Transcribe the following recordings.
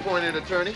appointed attorney.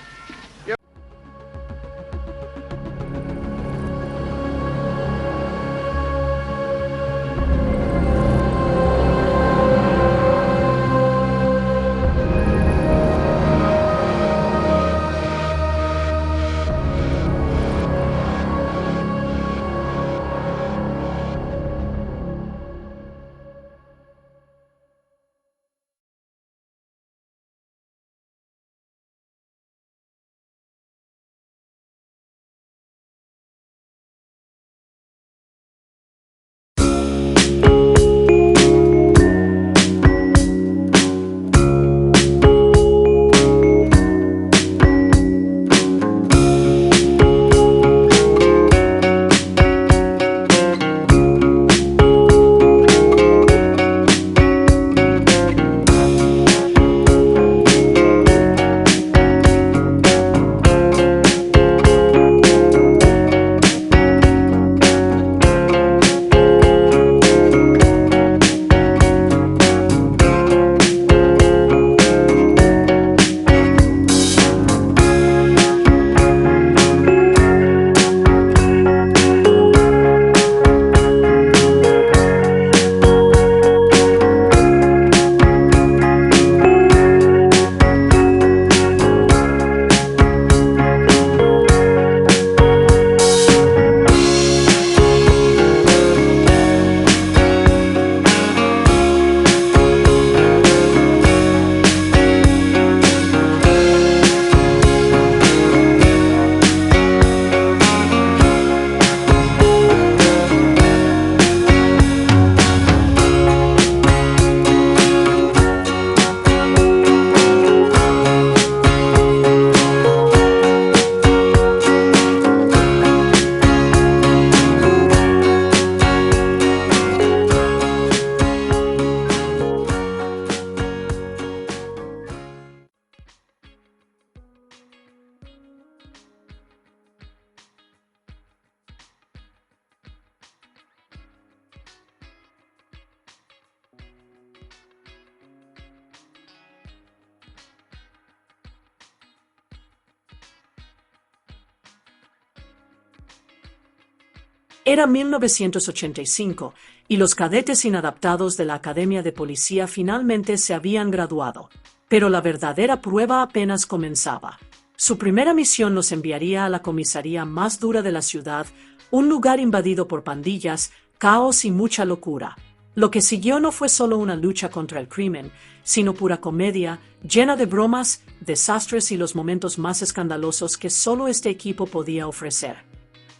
Era 1985 y los cadetes inadaptados de la Academia de Policía finalmente se habían graduado. Pero la verdadera prueba apenas comenzaba. Su primera misión los enviaría a la comisaría más dura de la ciudad, un lugar invadido por pandillas, caos y mucha locura. Lo que siguió no fue solo una lucha contra el crimen, sino pura comedia, llena de bromas, desastres y los momentos más escandalosos que solo este equipo podía ofrecer.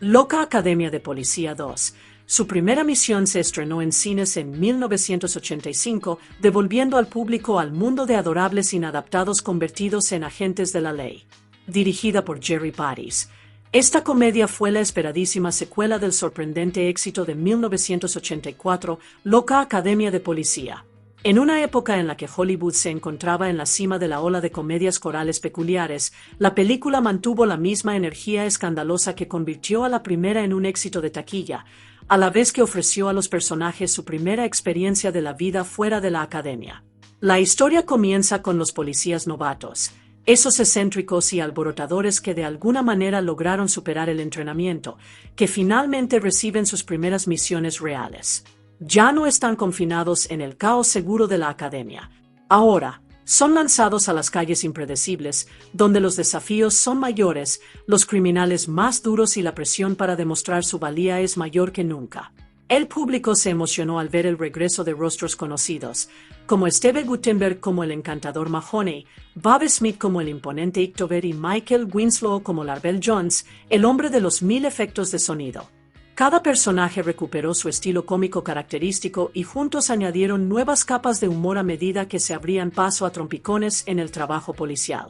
Loca Academia de Policía 2. Su primera misión se estrenó en cines en 1985, devolviendo al público al mundo de adorables inadaptados convertidos en agentes de la ley. Dirigida por Jerry Paris. Esta comedia fue la esperadísima secuela del sorprendente éxito de 1984, Loca Academia de Policía. En una época en la que Hollywood se encontraba en la cima de la ola de comedias corales peculiares, la película mantuvo la misma energía escandalosa que convirtió a la primera en un éxito de taquilla, a la vez que ofreció a los personajes su primera experiencia de la vida fuera de la academia. La historia comienza con los policías novatos, esos excéntricos y alborotadores que de alguna manera lograron superar el entrenamiento, que finalmente reciben sus primeras misiones reales. Ya no están confinados en el caos seguro de la academia. Ahora, son lanzados a las calles impredecibles, donde los desafíos son mayores, los criminales más duros y la presión para demostrar su valía es mayor que nunca. El público se emocionó al ver el regreso de rostros conocidos, como Steve Guttenberg como el encantador Mahoney, Bob Smith como el imponente Ictober y Michael Winslow como Larbell Jones, el hombre de los 1000 efectos de sonido. Cada personaje recuperó su estilo cómico característico y juntos añadieron nuevas capas de humor a medida que se abrían paso a trompicones en el trabajo policial.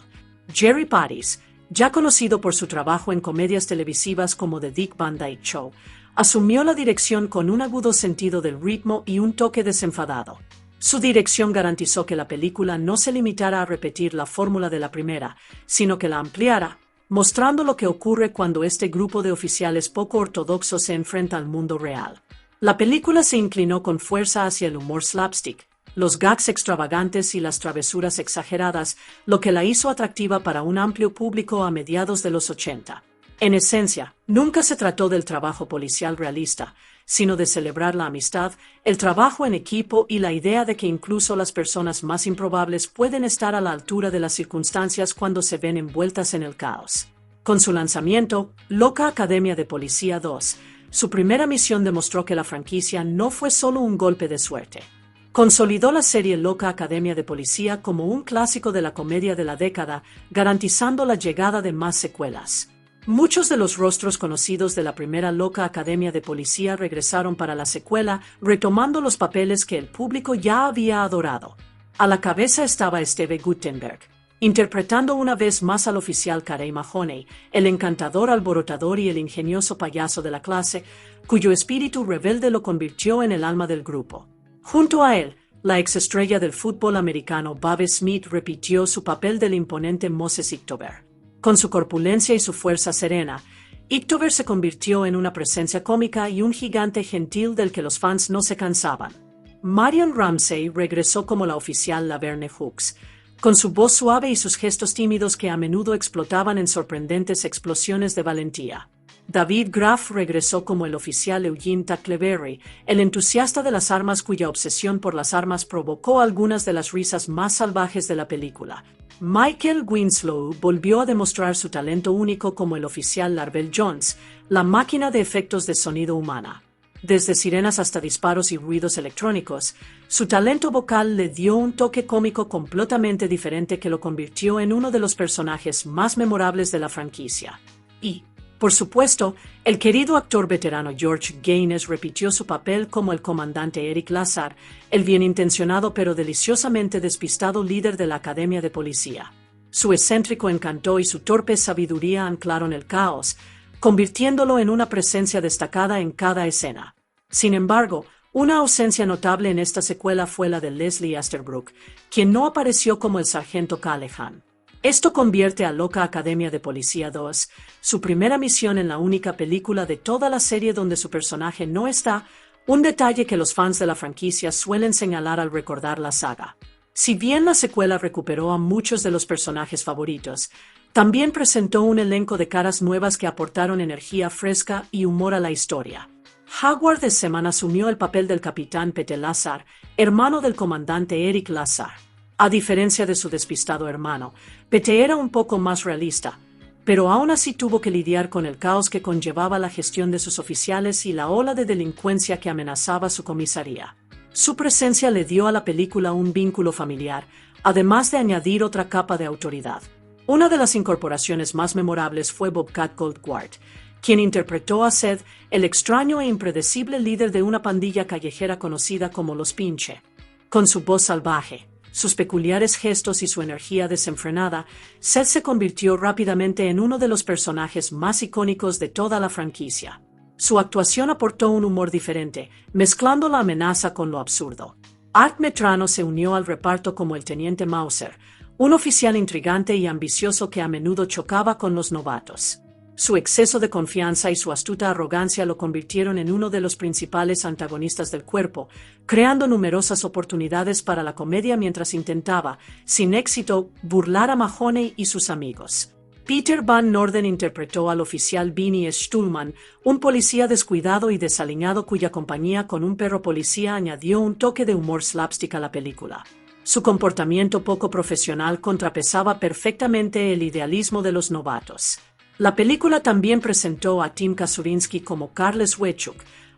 Jerry Paris, ya conocido por su trabajo en comedias televisivas como The Dick Van Dyke Show, asumió la dirección con un agudo sentido del ritmo y un toque desenfadado. Su dirección garantizó que la película no se limitara a repetir la fórmula de la primera, sino que la ampliara, mostrando lo que ocurre cuando este grupo de oficiales poco ortodoxos se enfrenta al mundo real. La película se inclinó con fuerza hacia el humor slapstick, los gags extravagantes y las travesuras exageradas, lo que la hizo atractiva para un amplio público a mediados de los 80. En esencia, nunca se trató del trabajo policial realista, sino de celebrar la amistad, el trabajo en equipo y la idea de que incluso las personas más improbables pueden estar a la altura de las circunstancias cuando se ven envueltas en el caos. Con su lanzamiento, Loca Academia de Policía 2, su primera misión demostró que la franquicia no fue solo un golpe de suerte. Consolidó la serie Loca Academia de Policía como un clásico de la comedia de la década, garantizando la llegada de más secuelas. Muchos de los rostros conocidos de la primera Loca Academia de Policía regresaron para la secuela, retomando los papeles que el público ya había adorado. A la cabeza estaba Steve Guttenberg, interpretando una vez más al oficial Carey Mahoney, el encantador alborotador y el ingenioso payaso de la clase, cuyo espíritu rebelde lo convirtió en el alma del grupo. Junto a él, la exestrella del fútbol americano Bobby Smith repitió su papel del imponente Moses Ictober. Con su corpulencia y su fuerza serena, Ictober se convirtió en una presencia cómica y un gigante gentil del que los fans no se cansaban. Marion Ramsey regresó como la oficial Laverne Hooks, con su voz suave y sus gestos tímidos que a menudo explotaban en sorprendentes explosiones de valentía. David Graff regresó como el oficial Eugene Tackleberry, el entusiasta de las armas cuya obsesión por las armas provocó algunas de las risas más salvajes de la película. Michael Winslow volvió a demostrar su talento único como el oficial Larvell Jones, la máquina de efectos de sonido humana. Desde sirenas hasta disparos y ruidos electrónicos, su talento vocal le dio un toque cómico completamente diferente que lo convirtió en uno de los personajes más memorables de la franquicia. Y, por supuesto, el querido actor veterano George Gaines repitió su papel como el comandante Eric Lazar, el bienintencionado pero deliciosamente despistado líder de la Academia de Policía. Su excéntrico encanto y su torpe sabiduría anclaron el caos, convirtiéndolo en una presencia destacada en cada escena. Sin embargo, una ausencia notable en esta secuela fue la de Leslie Easterbrook, quien no apareció como el sargento Callahan. Esto convierte a Loca Academia de Policía 2, su primera misión en la única película de toda la serie donde su personaje no está, un detalle que los fans de la franquicia suelen señalar al recordar la saga. Si bien la secuela recuperó a muchos de los personajes favoritos, también presentó un elenco de caras nuevas que aportaron energía fresca y humor a la historia. Howard Seaman asumió el papel del capitán Pete Lazar, hermano del comandante Eric Lazar. A diferencia de su despistado hermano, Pete era un poco más realista, pero aún así tuvo que lidiar con el caos que conllevaba la gestión de sus oficiales y la ola de delincuencia que amenazaba su comisaría. Su presencia le dio a la película un vínculo familiar, además de añadir otra capa de autoridad. Una de las incorporaciones más memorables fue Bobcat Goldthwait, quien interpretó a Seth, el extraño e impredecible líder de una pandilla callejera conocida como Los Pinche. Con su voz salvaje, sus peculiares gestos y su energía desenfrenada, Seth se convirtió rápidamente en uno de los personajes más icónicos de toda la franquicia. Su actuación aportó un humor diferente, mezclando la amenaza con lo absurdo. Art Metrano se unió al reparto como el teniente Mauser, un oficial intrigante y ambicioso que a menudo chocaba con los novatos. Su exceso de confianza y su astuta arrogancia lo convirtieron en uno de los principales antagonistas del cuerpo, creando numerosas oportunidades para la comedia mientras intentaba, sin éxito, burlar a Mahoney y sus amigos. Peter Van Norden interpretó al oficial Vinnie Stulman, un policía descuidado y desaliñado cuya compañía con un perro policía añadió un toque de humor slapstick a la película. Su comportamiento poco profesional contrapesaba perfectamente el idealismo de los novatos. La película también presentó a Tim Kazurinsky como Carles Wechuk,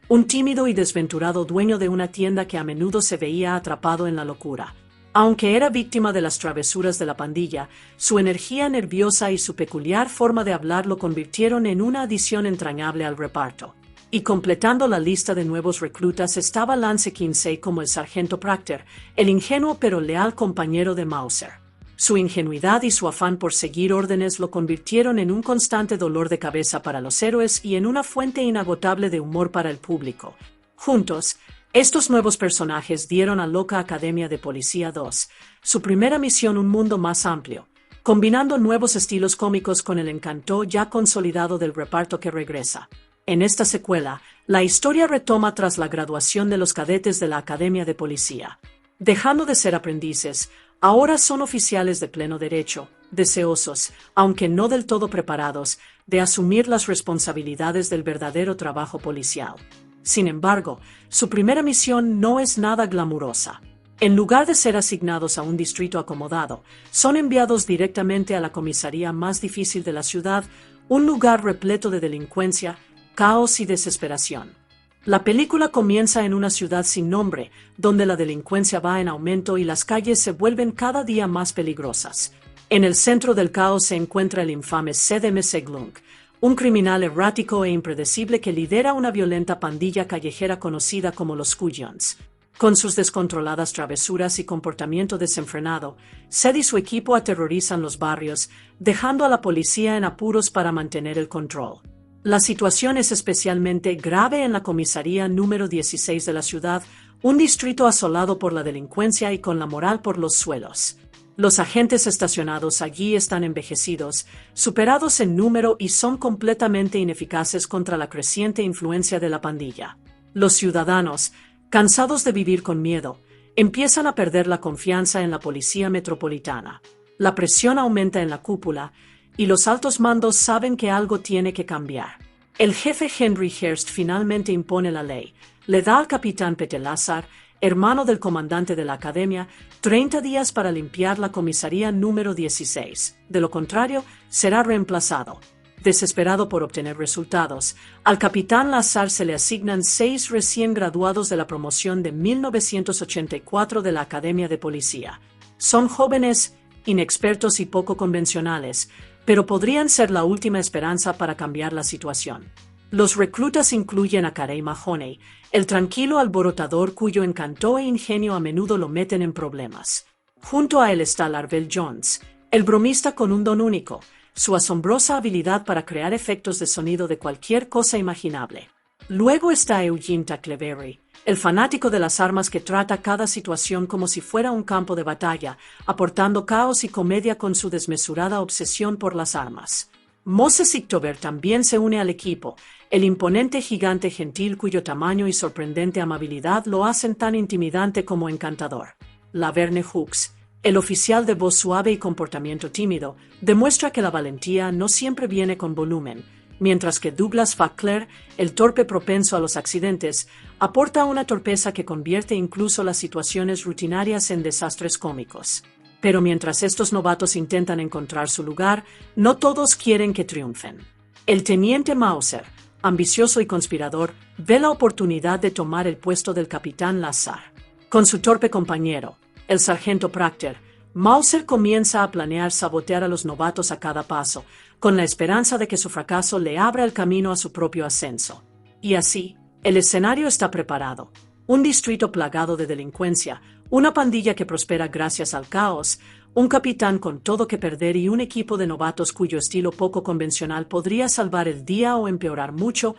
un tímido y desventurado dueño de una tienda que a menudo se veía atrapado en la locura. Aunque era víctima de las travesuras de la pandilla, su energía nerviosa y su peculiar forma de hablar lo convirtieron en una adición entrañable al reparto. Y completando la lista de nuevos reclutas estaba Lance Kinsey como el sargento Proctor, el ingenuo pero leal compañero de Mauser. Su ingenuidad y su afán por seguir órdenes lo convirtieron en un constante dolor de cabeza para los héroes y en una fuente inagotable de humor para el público. Juntos, estos nuevos personajes dieron a Loca Academia de Policía 2 su primera misión un mundo más amplio, combinando nuevos estilos cómicos con el encanto ya consolidado del reparto que regresa. En esta secuela, la historia retoma tras la graduación de los cadetes de la Academia de Policía. Dejando de ser aprendices, ahora son oficiales de pleno derecho, deseosos, aunque no del todo preparados, de asumir las responsabilidades del verdadero trabajo policial. Sin embargo, su primera misión no es nada glamurosa. En lugar de ser asignados a un distrito acomodado, son enviados directamente a la comisaría más difícil de la ciudad, un lugar repleto de delincuencia, caos y desesperación. La película comienza en una ciudad sin nombre, donde la delincuencia va en aumento y las calles se vuelven cada día más peligrosas. En el centro del caos se encuentra el infame C.D.M. Seglung, un criminal errático e impredecible que lidera una violenta pandilla callejera conocida como los Kuyons. Con sus descontroladas travesuras y comportamiento desenfrenado, Sed y su equipo aterrorizan los barrios, dejando a la policía en apuros para mantener el control. La situación es especialmente grave en la comisaría número 16 de la ciudad, un distrito asolado por la delincuencia y con la moral por los suelos. Los agentes estacionados allí están envejecidos, superados en número y son completamente ineficaces contra la creciente influencia de la pandilla. Los ciudadanos, cansados de vivir con miedo, empiezan a perder la confianza en la policía metropolitana. La presión aumenta en la cúpula y los altos mandos saben que algo tiene que cambiar. El jefe Henry Hearst finalmente impone la ley, le da al capitán Petelazar, hermano del comandante de la academia, 30 días para limpiar la comisaría número 16. De lo contrario, será reemplazado. Desesperado por obtener resultados, al capitán Lazar se le asignan 6 recién graduados de la promoción de 1984 de la Academia de Policía. Son jóvenes, inexpertos y poco convencionales, pero podrían ser la última esperanza para cambiar la situación. Los reclutas incluyen a Carey Mahoney, el tranquilo alborotador cuyo encanto e ingenio a menudo lo meten en problemas. Junto a él está Larvel Jones, el bromista con un don único, su asombrosa habilidad para crear efectos de sonido de cualquier cosa imaginable. Luego está Eugene Tackleberry, el fanático de las armas que trata cada situación como si fuera un campo de batalla, aportando caos y comedia con su desmesurada obsesión por las armas. Moses Ichtober también se une al equipo, el imponente gigante gentil cuyo tamaño y sorprendente amabilidad lo hacen tan intimidante como encantador. Laverne Hooks, el oficial de voz suave y comportamiento tímido, demuestra que la valentía no siempre viene con volumen, mientras que Douglas Fackler, el torpe propenso a los accidentes, aporta una torpeza que convierte incluso las situaciones rutinarias en desastres cómicos. Pero mientras estos novatos intentan encontrar su lugar, no todos quieren que triunfen. El teniente Mauser, ambicioso y conspirador, ve la oportunidad de tomar el puesto del capitán Lazar. Con su torpe compañero, el sargento Proctor, Mauser comienza a planear sabotear a los novatos a cada paso, con la esperanza de que su fracaso le abra el camino a su propio ascenso. Y así, el escenario está preparado. Un distrito plagado de delincuencia, una pandilla que prospera gracias al caos, un capitán con todo que perder y un equipo de novatos cuyo estilo poco convencional podría salvar el día o empeorar mucho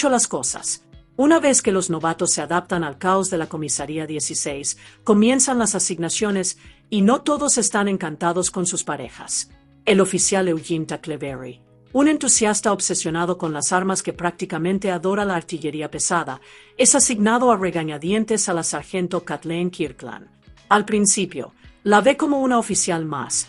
las cosas. Una vez que los novatos se adaptan al caos de la comisaría 16, comienzan las asignaciones y no todos están encantados con sus parejas. El oficial Eugene Tackleberry, un entusiasta obsesionado con las armas que prácticamente adora la artillería pesada, es asignado a regañadientes a la sargento Kathleen Kirkland. Al principio, la ve como una oficial más,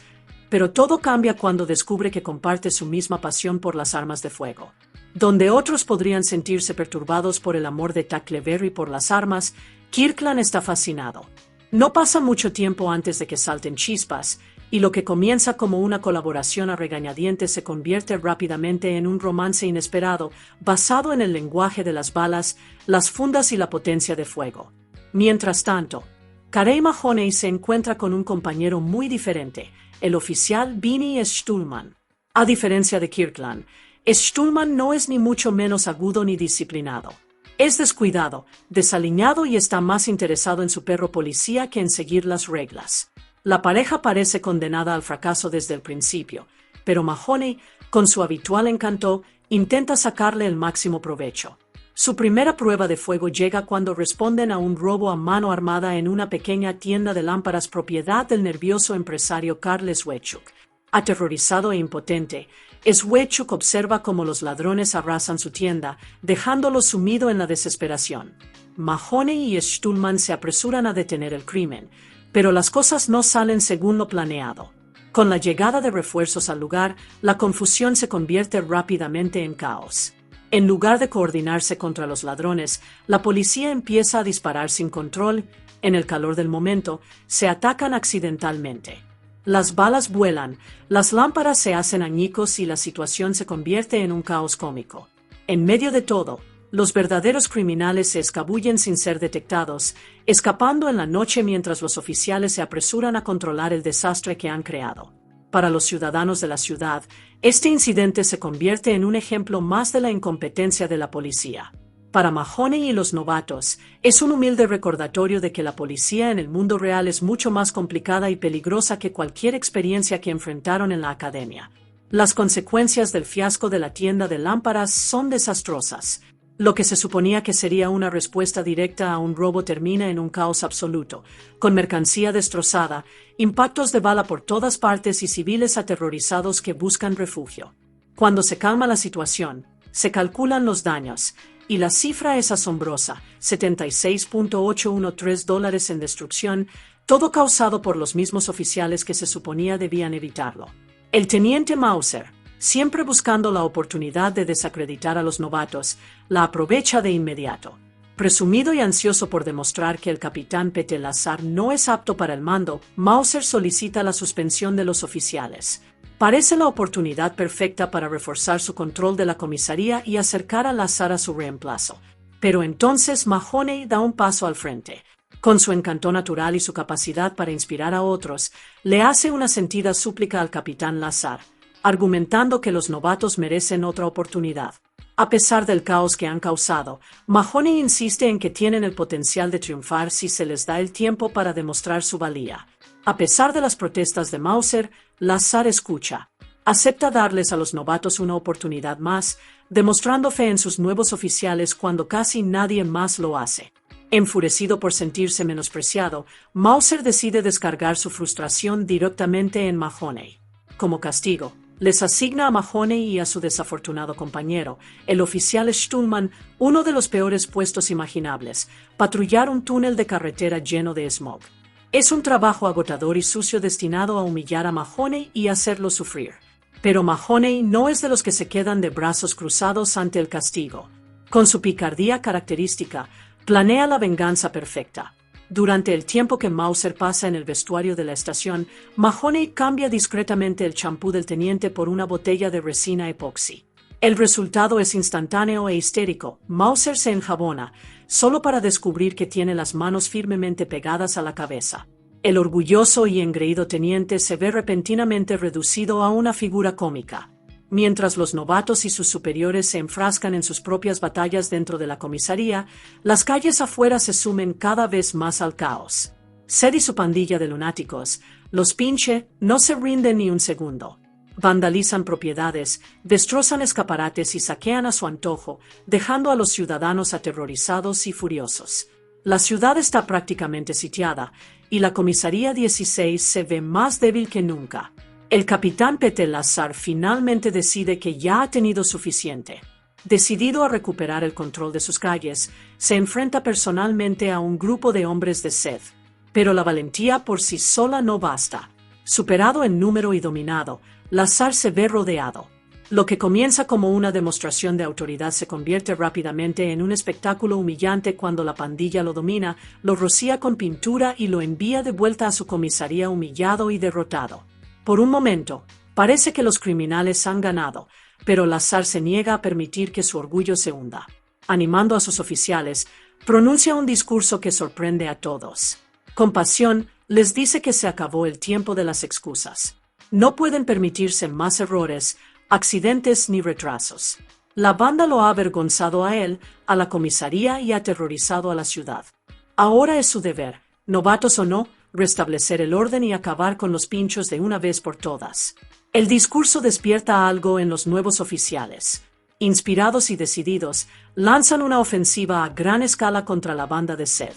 pero todo cambia cuando descubre que comparte su misma pasión por las armas de fuego. Donde otros podrían sentirse perturbados por el amor de Tackleberry por las armas, Kirkland está fascinado. No pasa mucho tiempo antes de que salten chispas, y lo que comienza como una colaboración a regañadientes se convierte rápidamente en un romance inesperado, basado en el lenguaje de las balas, las fundas y la potencia de fuego. Mientras tanto, Carey Mahoney se encuentra con un compañero muy diferente, el oficial Vinnie Stulman. A diferencia de Kirkland, Stulman no es ni mucho menos agudo ni disciplinado. Es descuidado, desaliñado y está más interesado en su perro policía que en seguir las reglas. La pareja parece condenada al fracaso desde el principio, pero Mahoney, con su habitual encanto, intenta sacarle el máximo provecho. Su primera prueba de fuego llega cuando responden a un robo a mano armada en una pequeña tienda de lámparas propiedad del nervioso empresario Karl Swechuk. Aterrorizado e impotente, Swechuk observa cómo los ladrones arrasan su tienda, dejándolo sumido en la desesperación. Mahoney y Stulman se apresuran a detener el crimen, pero las cosas no salen según lo planeado. Con la llegada de refuerzos al lugar, la confusión se convierte rápidamente en caos. En lugar de coordinarse contra los ladrones, la policía empieza a disparar sin control. En el calor del momento, se atacan accidentalmente. Las balas vuelan, las lámparas se hacen añicos y la situación se convierte en un caos cómico. En medio de todo, los verdaderos criminales se escabullen sin ser detectados, escapando en la noche mientras los oficiales se apresuran a controlar el desastre que han creado. Para los ciudadanos de la ciudad, este incidente se convierte en un ejemplo más de la incompetencia de la policía. Para Mahoney y los novatos, es un humilde recordatorio de que la policía en el mundo real es mucho más complicada y peligrosa que cualquier experiencia que enfrentaron en la academia. Las consecuencias del fiasco de la tienda de lámparas son desastrosas. Lo que se suponía que sería una respuesta directa a un robo termina en un caos absoluto, con mercancía destrozada, impactos de bala por todas partes y civiles aterrorizados que buscan refugio. Cuando se calma la situación, se calculan los daños, y la cifra es asombrosa, $76.813 en destrucción, todo causado por los mismos oficiales que se suponía debían evitarlo. El teniente Mauser, siempre buscando la oportunidad de desacreditar a los novatos, la aprovecha de inmediato. Presumido y ansioso por demostrar que el capitán Pete Lazar no es apto para el mando, Mauser solicita la suspensión de los oficiales. Parece la oportunidad perfecta para reforzar su control de la comisaría y acercar a Lazar a su reemplazo. Pero entonces Mahoney da un paso al frente. Con su encanto natural y su capacidad para inspirar a otros, le hace una sentida súplica al capitán Lazar, argumentando que los novatos merecen otra oportunidad. A pesar del caos que han causado, Mahoney insiste en que tienen el potencial de triunfar si se les da el tiempo para demostrar su valía. A pesar de las protestas de Mauser, Lazar escucha. Acepta darles a los novatos una oportunidad más, demostrando fe en sus nuevos oficiales cuando casi nadie más lo hace. Enfurecido por sentirse menospreciado, Mauser decide descargar su frustración directamente en Mahoney. Como castigo, les asigna a Mahoney y a su desafortunado compañero, el oficial Stulman, uno de los peores puestos imaginables, patrullar un túnel de carretera lleno de smog. Es un trabajo agotador y sucio destinado a humillar a Mahoney y hacerlo sufrir. Pero Mahoney no es de los que se quedan de brazos cruzados ante el castigo. Con su picardía característica, planea la venganza perfecta. Durante el tiempo que Mauser pasa en el vestuario de la estación, Mahoney cambia discretamente el champú del teniente por una botella de resina epoxi. El resultado es instantáneo e histérico. Mauser se enjabona, solo para descubrir que tiene las manos firmemente pegadas a la cabeza. El orgulloso y engreído teniente se ve repentinamente reducido a una figura cómica. Mientras los novatos y sus superiores se enfrascan en sus propias batallas dentro de la comisaría, las calles afuera se sumen cada vez más al caos. Sed y su pandilla de lunáticos, los Pinche, no se rinden ni un segundo. Vandalizan propiedades, destrozan escaparates y saquean a su antojo, dejando a los ciudadanos aterrorizados y furiosos. La ciudad está prácticamente sitiada, y la comisaría 16 se ve más débil que nunca. El capitán Pete Lazar finalmente decide que ya ha tenido suficiente. Decidido a recuperar el control de sus calles, se enfrenta personalmente a un grupo de hombres de sed. Pero la valentía por sí sola no basta. Superado en número y dominado, Lazar se ve rodeado. Lo que comienza como una demostración de autoridad se convierte rápidamente en un espectáculo humillante cuando la pandilla lo domina, lo rocía con pintura y lo envía de vuelta a su comisaría humillado y derrotado. Por un momento, parece que los criminales han ganado, pero Lazar se niega a permitir que su orgullo se hunda. Animando a sus oficiales, pronuncia un discurso que sorprende a todos. Con pasión, les dice que se acabó el tiempo de las excusas. No pueden permitirse más errores, accidentes ni retrasos. La banda lo ha avergonzado a él, a la comisaría y ha aterrorizado a la ciudad. Ahora es su deber, novatos o no, restablecer el orden y acabar con los pinchos de una vez por todas. El discurso despierta algo en los nuevos oficiales. Inspirados y decididos, lanzan una ofensiva a gran escala contra la banda de sed.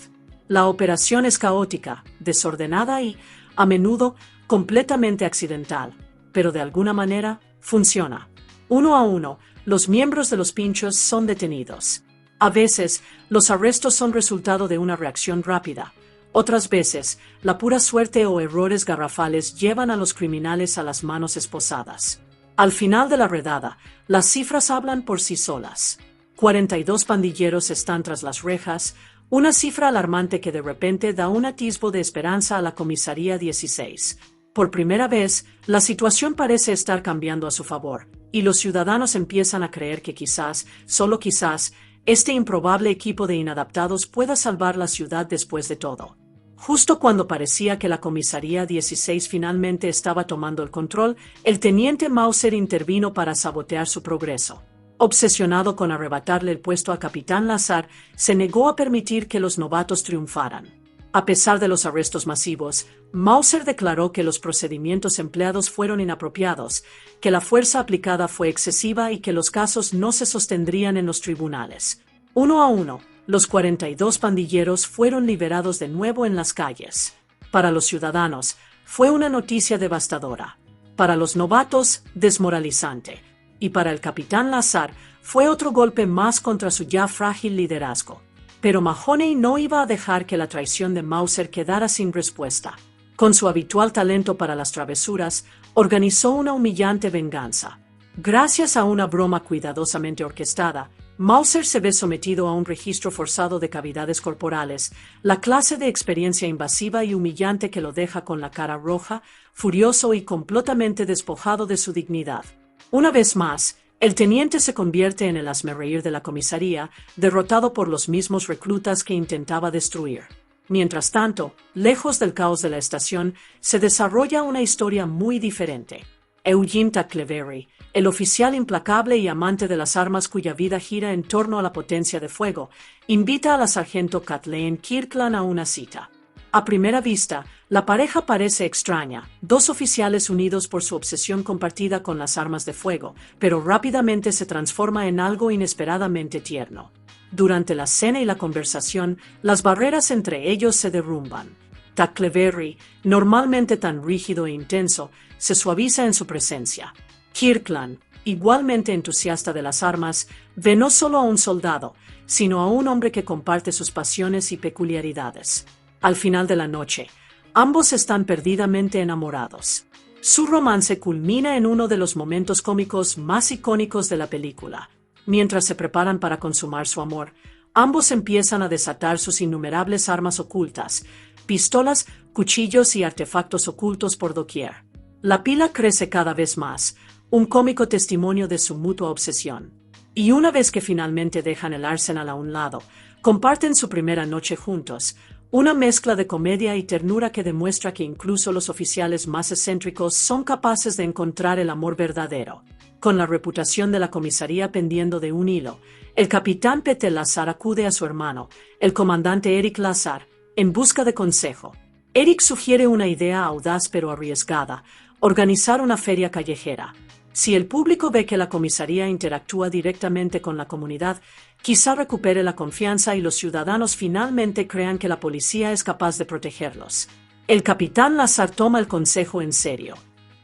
La operación es caótica, desordenada y, a menudo, completamente accidental, pero de alguna manera, funciona. Uno a uno, los miembros de los pinchos son detenidos. A veces, los arrestos son resultado de una reacción rápida. Otras veces, la pura suerte o errores garrafales llevan a los criminales a las manos esposadas. Al final de la redada, las cifras hablan por sí solas. 42 pandilleros están tras las rejas, una cifra alarmante que de repente da un atisbo de esperanza a la comisaría 16. Por primera vez, la situación parece estar cambiando a su favor, y los ciudadanos empiezan a creer que quizás, solo quizás, este improbable equipo de inadaptados pueda salvar la ciudad después de todo. Justo cuando parecía que la comisaría 16 finalmente estaba tomando el control, el teniente Mauser intervino para sabotear su progreso. Obsesionado con arrebatarle el puesto a Capitán Lazar, se negó a permitir que los novatos triunfaran. A pesar de los arrestos masivos, Mauser declaró que los procedimientos empleados fueron inapropiados, que la fuerza aplicada fue excesiva y que los casos no se sostendrían en los tribunales. Uno a uno, los 42 pandilleros fueron liberados de nuevo en las calles. Para los ciudadanos, fue una noticia devastadora. Para los novatos, desmoralizante. Y para el capitán Lazar, fue otro golpe más contra su ya frágil liderazgo. Pero Mahoney no iba a dejar que la traición de Mauser quedara sin respuesta. Con su habitual talento para las travesuras, organizó una humillante venganza. Gracias a una broma cuidadosamente orquestada, Mauser se ve sometido a un registro forzado de cavidades corporales, la clase de experiencia invasiva y humillante que lo deja con la cara roja, furioso y completamente despojado de su dignidad. Una vez más, el teniente se convierte en el hazmerreír de la comisaría, derrotado por los mismos reclutas que intentaba destruir. Mientras tanto, lejos del caos de la estación, se desarrolla una historia muy diferente. Eugene Tackleberry, el oficial implacable y amante de las armas cuya vida gira en torno a la potencia de fuego, invita a la sargento Kathleen Kirkland a una cita. A primera vista, la pareja parece extraña, dos oficiales unidos por su obsesión compartida con las armas de fuego, pero rápidamente se transforma en algo inesperadamente tierno. Durante la cena y la conversación, las barreras entre ellos se derrumban. Tackleberry, normalmente tan rígido e intenso, se suaviza en su presencia. Kirkland, igualmente entusiasta de las armas, ve no solo a un soldado, sino a un hombre que comparte sus pasiones y peculiaridades. Al final de la noche, ambos están perdidamente enamorados. Su romance culmina en uno de los momentos cómicos más icónicos de la película. Mientras se preparan para consumar su amor, ambos empiezan a desatar sus innumerables armas ocultas, pistolas, cuchillos y artefactos ocultos por doquier. La pila crece cada vez más, un cómico testimonio de su mutua obsesión. Y una vez que finalmente dejan el arsenal a un lado, comparten su primera noche juntos, una mezcla de comedia y ternura que demuestra que incluso los oficiales más excéntricos son capaces de encontrar el amor verdadero. Con la reputación de la comisaría pendiendo de un hilo, el capitán Pete Lazar acude a su hermano, el comandante Eric Lazar, en busca de consejo. Eric sugiere una idea audaz pero arriesgada: organizar una feria callejera. Si el público ve que la comisaría interactúa directamente con la comunidad, quizá recupere la confianza y los ciudadanos finalmente crean que la policía es capaz de protegerlos. El capitán Lazar toma el consejo en serio.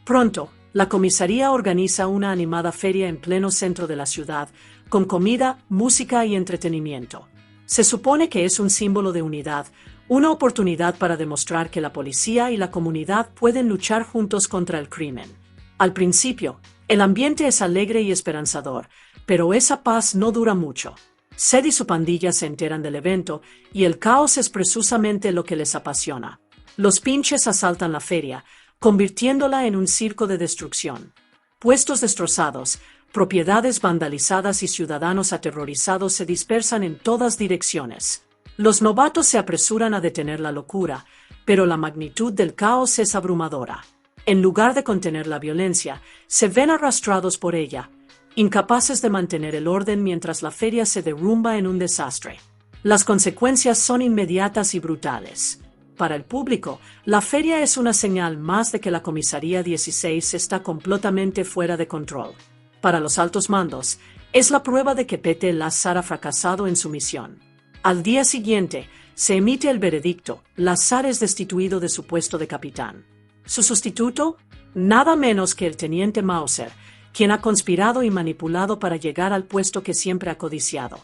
Pronto, la comisaría organiza una animada feria en pleno centro de la ciudad, con comida, música y entretenimiento. Se supone que es un símbolo de unidad, una oportunidad para demostrar que la policía y la comunidad pueden luchar juntos contra el crimen. Al principio, el ambiente es alegre y esperanzador, pero esa paz no dura mucho. Sed y su pandilla se enteran del evento, y el caos es precisamente lo que les apasiona. Los pinches asaltan la feria, convirtiéndola en un circo de destrucción. Puestos destrozados, propiedades vandalizadas y ciudadanos aterrorizados se dispersan en todas direcciones. Los novatos se apresuran a detener la locura, pero la magnitud del caos es abrumadora. En lugar de contener la violencia, se ven arrastrados por ella, incapaces de mantener el orden mientras la feria se derrumba en un desastre. Las consecuencias son inmediatas y brutales. Para el público, la feria es una señal más de que la comisaría 16 está completamente fuera de control. Para los altos mandos, es la prueba de que Pete Lazar ha fracasado en su misión. Al día siguiente, se emite el veredicto: Lazar es destituido de su puesto de capitán. Su sustituto, nada menos que el teniente Mauser, quien ha conspirado y manipulado para llegar al puesto que siempre ha codiciado.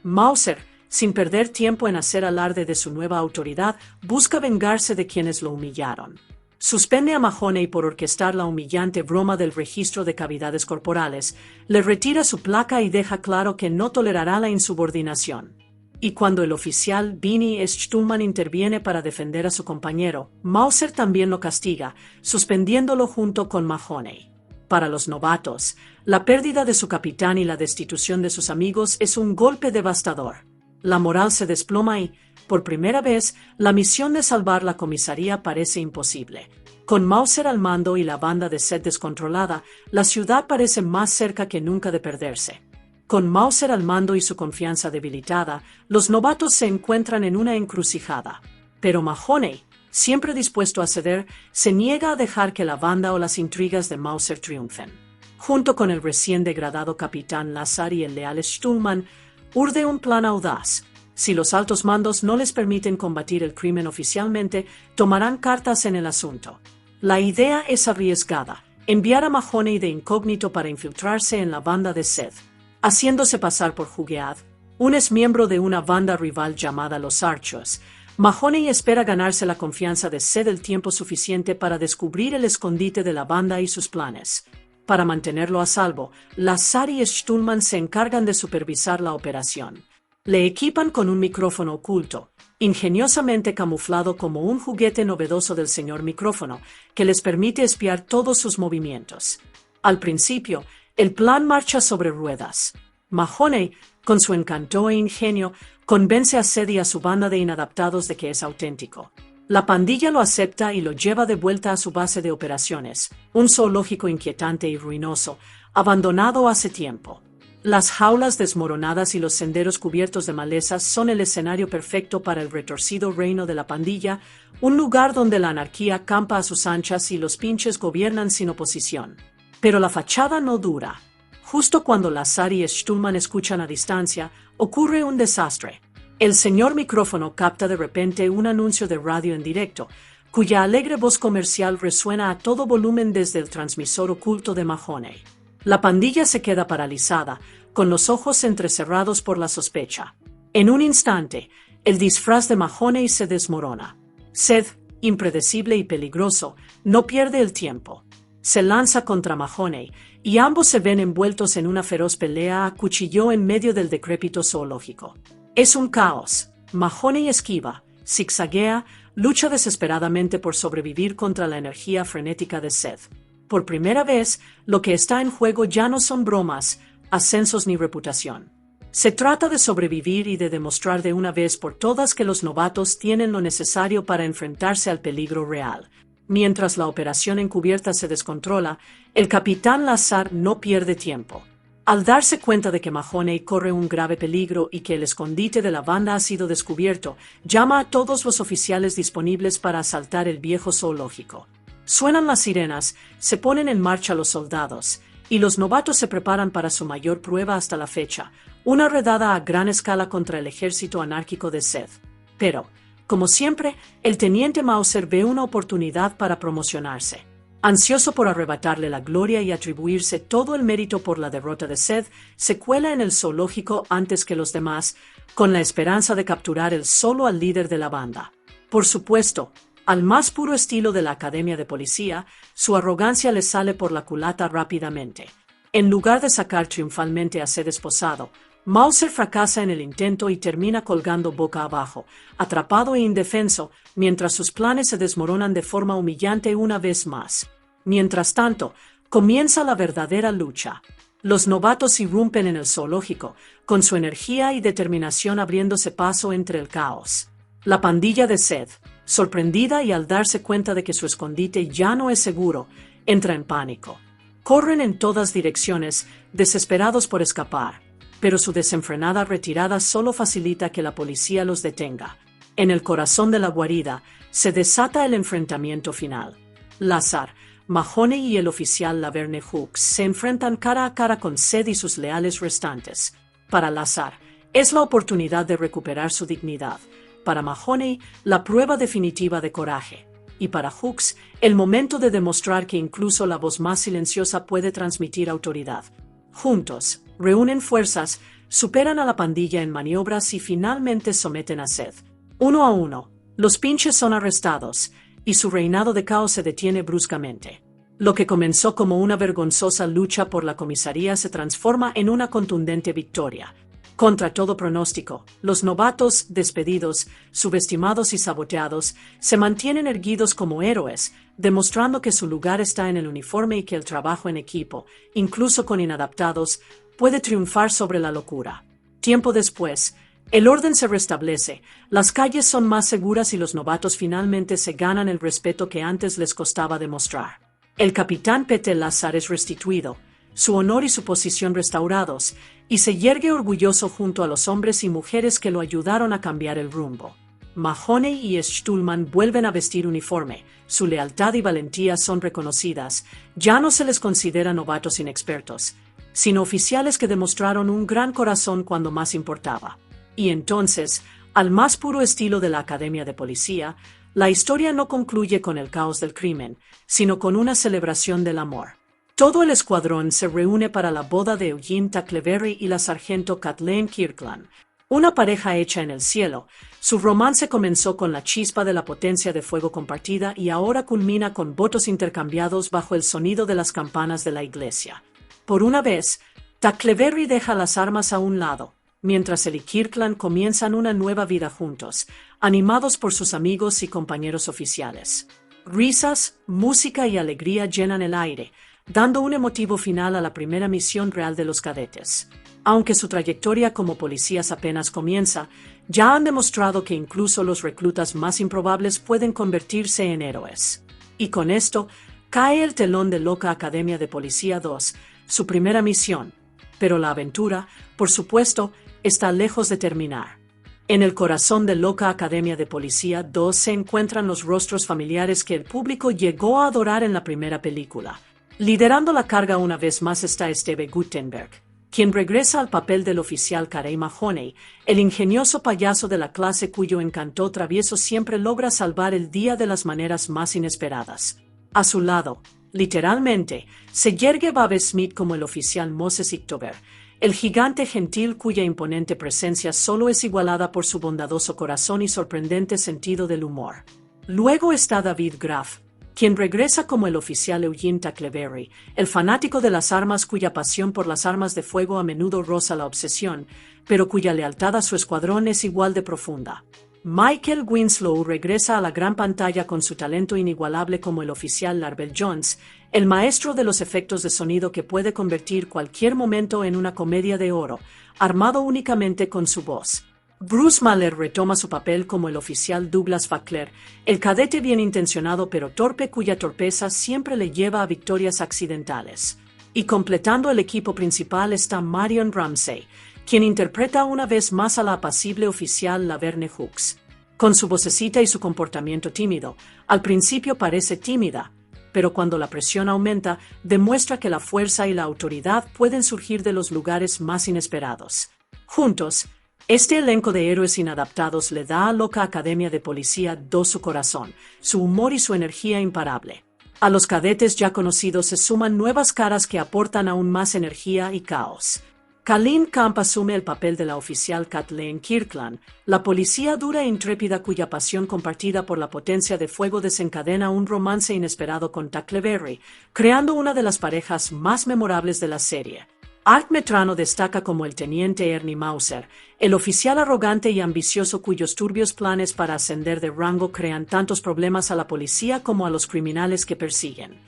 Mauser, sin perder tiempo en hacer alarde de su nueva autoridad, busca vengarse de quienes lo humillaron. Suspende a Mahoney por orquestar la humillante broma del registro de cavidades corporales, le retira su placa y deja claro que no tolerará la insubordinación. Y cuando el oficial Vinnie Stuhlman interviene para defender a su compañero, Mauser también lo castiga, suspendiéndolo junto con Mahoney. Para los novatos, la pérdida de su capitán y la destitución de sus amigos es un golpe devastador. La moral se desploma y, por primera vez, la misión de salvar la comisaría parece imposible. Con Mauser al mando y la banda de Seth descontrolada, la ciudad parece más cerca que nunca de perderse. Con Mauser al mando y su confianza debilitada, los novatos se encuentran en una encrucijada. Pero Mahoney, siempre dispuesto a ceder, se niega a dejar que la banda o las intrigas de Mauser triunfen. Junto con el recién degradado capitán Lazar y el leal Stuhlman, urde un plan audaz. Si los altos mandos no les permiten combatir el crimen oficialmente, tomarán cartas en el asunto. La idea es arriesgada: enviar a Mahoney de incógnito para infiltrarse en la banda de Seth. Haciéndose pasar por Jugead, un exmiembro de una banda rival llamada Los Archos, Mahoney espera ganarse la confianza de Seth el tiempo suficiente para descubrir el escondite de la banda y sus planes. Para mantenerlo a salvo, Lazar y Stuhlman se encargan de supervisar la operación. Le equipan con un micrófono oculto, ingeniosamente camuflado como un juguete novedoso del señor micrófono, que les permite espiar todos sus movimientos. Al principio, el plan marcha sobre ruedas. Mahoney, con su encanto e ingenio, convence a Seth y a su banda de inadaptados de que es auténtico. La pandilla lo acepta y lo lleva de vuelta a su base de operaciones, un zoológico inquietante y ruinoso, abandonado hace tiempo. Las jaulas desmoronadas y los senderos cubiertos de malezas son el escenario perfecto para el retorcido reino de la pandilla, un lugar donde la anarquía campa a sus anchas y los pinches gobiernan sin oposición. Pero la fachada no dura. Justo cuando Lazar y Stuhlman escuchan a distancia, ocurre un desastre. El señor micrófono capta de repente un anuncio de radio en directo, cuya alegre voz comercial resuena a todo volumen desde el transmisor oculto de Mahoney. La pandilla se queda paralizada, con los ojos entrecerrados por la sospecha. En un instante, el disfraz de Mahoney se desmorona. Seth, impredecible y peligroso, no pierde el tiempo. Se lanza contra Mahoney, y ambos se ven envueltos en una feroz pelea a cuchillo en medio del decrépito zoológico. Es un caos. Mahoney esquiva, zigzaguea, lucha desesperadamente por sobrevivir contra la energía frenética de Seth. Por primera vez, lo que está en juego ya no son bromas, ascensos ni reputación. Se trata de sobrevivir y de demostrar de una vez por todas que los novatos tienen lo necesario para enfrentarse al peligro real. Mientras la operación encubierta se descontrola, el capitán Lazar no pierde tiempo. Al darse cuenta de que Mahoney corre un grave peligro y que el escondite de la banda ha sido descubierto, llama a todos los oficiales disponibles para asaltar el viejo zoológico. Suenan las sirenas, se ponen en marcha los soldados, y los novatos se preparan para su mayor prueba hasta la fecha, una redada a gran escala contra el ejército anárquico de Seth. Pero, como siempre, el teniente Mauser ve una oportunidad para promocionarse. Ansioso por arrebatarle la gloria y atribuirse todo el mérito por la derrota de Seth, se cuela en el zoológico antes que los demás, con la esperanza de capturar solo al líder de la banda. Por supuesto, al más puro estilo de la Academia de Policía, su arrogancia le sale por la culata rápidamente. En lugar de sacar triunfalmente a Seth esposado, Mauser fracasa en el intento y termina colgando boca abajo, atrapado e indefenso, mientras sus planes se desmoronan de forma humillante una vez más. Mientras tanto, comienza la verdadera lucha. Los novatos irrumpen en el zoológico, con su energía y determinación abriéndose paso entre el caos. La pandilla de Seth, sorprendida y al darse cuenta de que su escondite ya no es seguro, entra en pánico. Corren en todas direcciones, desesperados por escapar, pero su desenfrenada retirada solo facilita que la policía los detenga. En el corazón de la guarida se desata el enfrentamiento final. Lazar, Mahoney y el oficial Laverne Hooks se enfrentan cara a cara con Seth y sus leales restantes. Para Lazar, es la oportunidad de recuperar su dignidad. Para Mahoney, la prueba definitiva de coraje. Y para Hooks, el momento de demostrar que incluso la voz más silenciosa puede transmitir autoridad. Juntos, reúnen fuerzas, superan a la pandilla en maniobras y finalmente someten a Seth. 1-1, los pinches son arrestados, y su reinado de caos se detiene bruscamente. Lo que comenzó como una vergonzosa lucha por la comisaría se transforma en una contundente victoria. Contra todo pronóstico, los novatos, despedidos, subestimados y saboteados, se mantienen erguidos como héroes, demostrando que su lugar está en el uniforme y que el trabajo en equipo, incluso con inadaptados, puede triunfar sobre la locura. Tiempo después, el orden se restablece, las calles son más seguras y los novatos finalmente se ganan el respeto que antes les costaba demostrar. El capitán Pete Lazar es restituido, su honor y su posición restaurados, y se yergue orgulloso junto a los hombres y mujeres que lo ayudaron a cambiar el rumbo. Mahoney y Stulman vuelven a vestir uniforme, su lealtad y valentía son reconocidas, ya no se les considera novatos inexpertos, sino oficiales que demostraron un gran corazón cuando más importaba. Y entonces, al más puro estilo de la Academia de Policía, la historia no concluye con el caos del crimen, sino con una celebración del amor. Todo el escuadrón se reúne para la boda de Eugene Tackleberry y la sargento Kathleen Kirkland, una pareja hecha en el cielo. Su romance comenzó con la chispa de la potencia de fuego compartida y ahora culmina con votos intercambiados bajo el sonido de las campanas de la iglesia. Por una vez, Tackleberry deja las armas a un lado, mientras él y Kirkland comienzan una nueva vida juntos, animados por sus amigos y compañeros oficiales. Risas, música y alegría llenan el aire, dando un emotivo final a la primera misión real de los cadetes. Aunque su trayectoria como policías apenas comienza, ya han demostrado que incluso los reclutas más improbables pueden convertirse en héroes. Y con esto, cae el telón de Loca Academia de Policía 2, su primera misión. Pero la aventura, por supuesto, está lejos de terminar. En el corazón de Loca Academia de Policía 2 se encuentran los rostros familiares que el público llegó a adorar en la primera película. Liderando la carga una vez más está Steve Guttenberg, quien regresa al papel del oficial Carey Mahoney, el ingenioso payaso de la clase cuyo encanto travieso siempre logra salvar el día de las maneras más inesperadas. A su lado, literalmente, se yergue Babe Smith como el oficial Moses Ictober, el gigante gentil cuya imponente presencia solo es igualada por su bondadoso corazón y sorprendente sentido del humor. Luego está David Graff, quien regresa como el oficial Eugene Tackleberry, el fanático de las armas cuya pasión por las armas de fuego a menudo roza la obsesión, pero cuya lealtad a su escuadrón es igual de profunda. Michael Winslow regresa a la gran pantalla con su talento inigualable como el oficial Larbell Jones, el maestro de los efectos de sonido que puede convertir cualquier momento en una comedia de oro, armado únicamente con su voz. Bruce Mahler retoma su papel como el oficial Douglas Fackler, el cadete bien intencionado pero torpe cuya torpeza siempre le lleva a victorias accidentales. Y completando el equipo principal está Marion Ramsey, quien interpreta una vez más a la apacible oficial Laverne Hooks. Con su vocecita y su comportamiento tímido, al principio parece tímida, pero cuando la presión aumenta, demuestra que la fuerza y la autoridad pueden surgir de los lugares más inesperados. Juntos, este elenco de héroes inadaptados le da a Loca Academia de Policía 2 su corazón, su humor y su energía imparable. A los cadetes ya conocidos se suman nuevas caras que aportan aún más energía y caos. Colleen Camp asume el papel de la oficial Kathleen Kirkland, la policía dura e intrépida cuya pasión compartida por la potencia de fuego desencadena un romance inesperado con Tackleberry, creando una de las parejas más memorables de la serie. Art Metrano destaca como el teniente Ernie Mauser, el oficial arrogante y ambicioso cuyos turbios planes para ascender de rango crean tantos problemas a la policía como a los criminales que persiguen.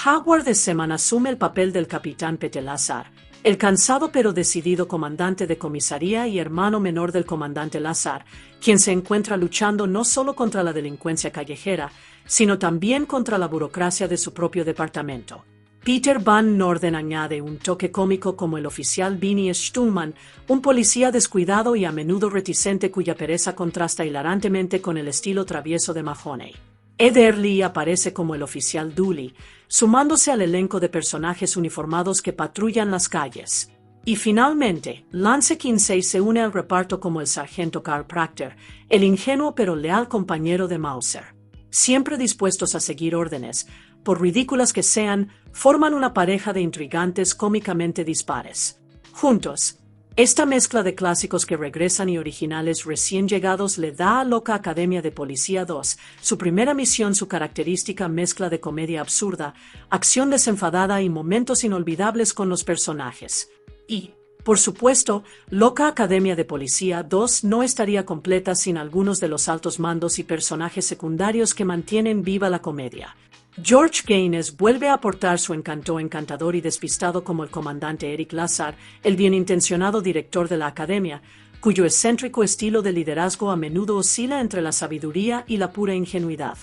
Howard Seaman asume el papel del capitán Pete Lazar, el cansado pero decidido comandante de comisaría y hermano menor del comandante Lazar, quien se encuentra luchando no solo contra la delincuencia callejera, sino también contra la burocracia de su propio departamento. Peter Van Norden añade un toque cómico como el oficial Vinnie Stulman, un policía descuidado y a menudo reticente cuya pereza contrasta hilarantemente con el estilo travieso de Mahoney. Ed Early aparece como el oficial Dooley, sumándose al elenco de personajes uniformados que patrullan las calles. Y finalmente, Lance Kinsey se une al reparto como el sargento Carl Proctor, el ingenuo pero leal compañero de Mauser. Siempre dispuestos a seguir órdenes, por ridículas que sean, forman una pareja de intrigantes cómicamente dispares. Juntos, Esta mezcla de clásicos que regresan y originales recién llegados le da a Loca Academia de Policía 2 su primera misión, su característica mezcla de comedia absurda, acción desenfadada y momentos inolvidables con los personajes. Y, por supuesto, Loca Academia de Policía 2 no estaría completa sin algunos de los altos mandos y personajes secundarios que mantienen viva la comedia. George Gaines vuelve a aportar su encanto encantador y despistado como el comandante Eric Lazar, el bienintencionado director de la academia, cuyo excéntrico estilo de liderazgo a menudo oscila entre la sabiduría y la pura ingenuidad.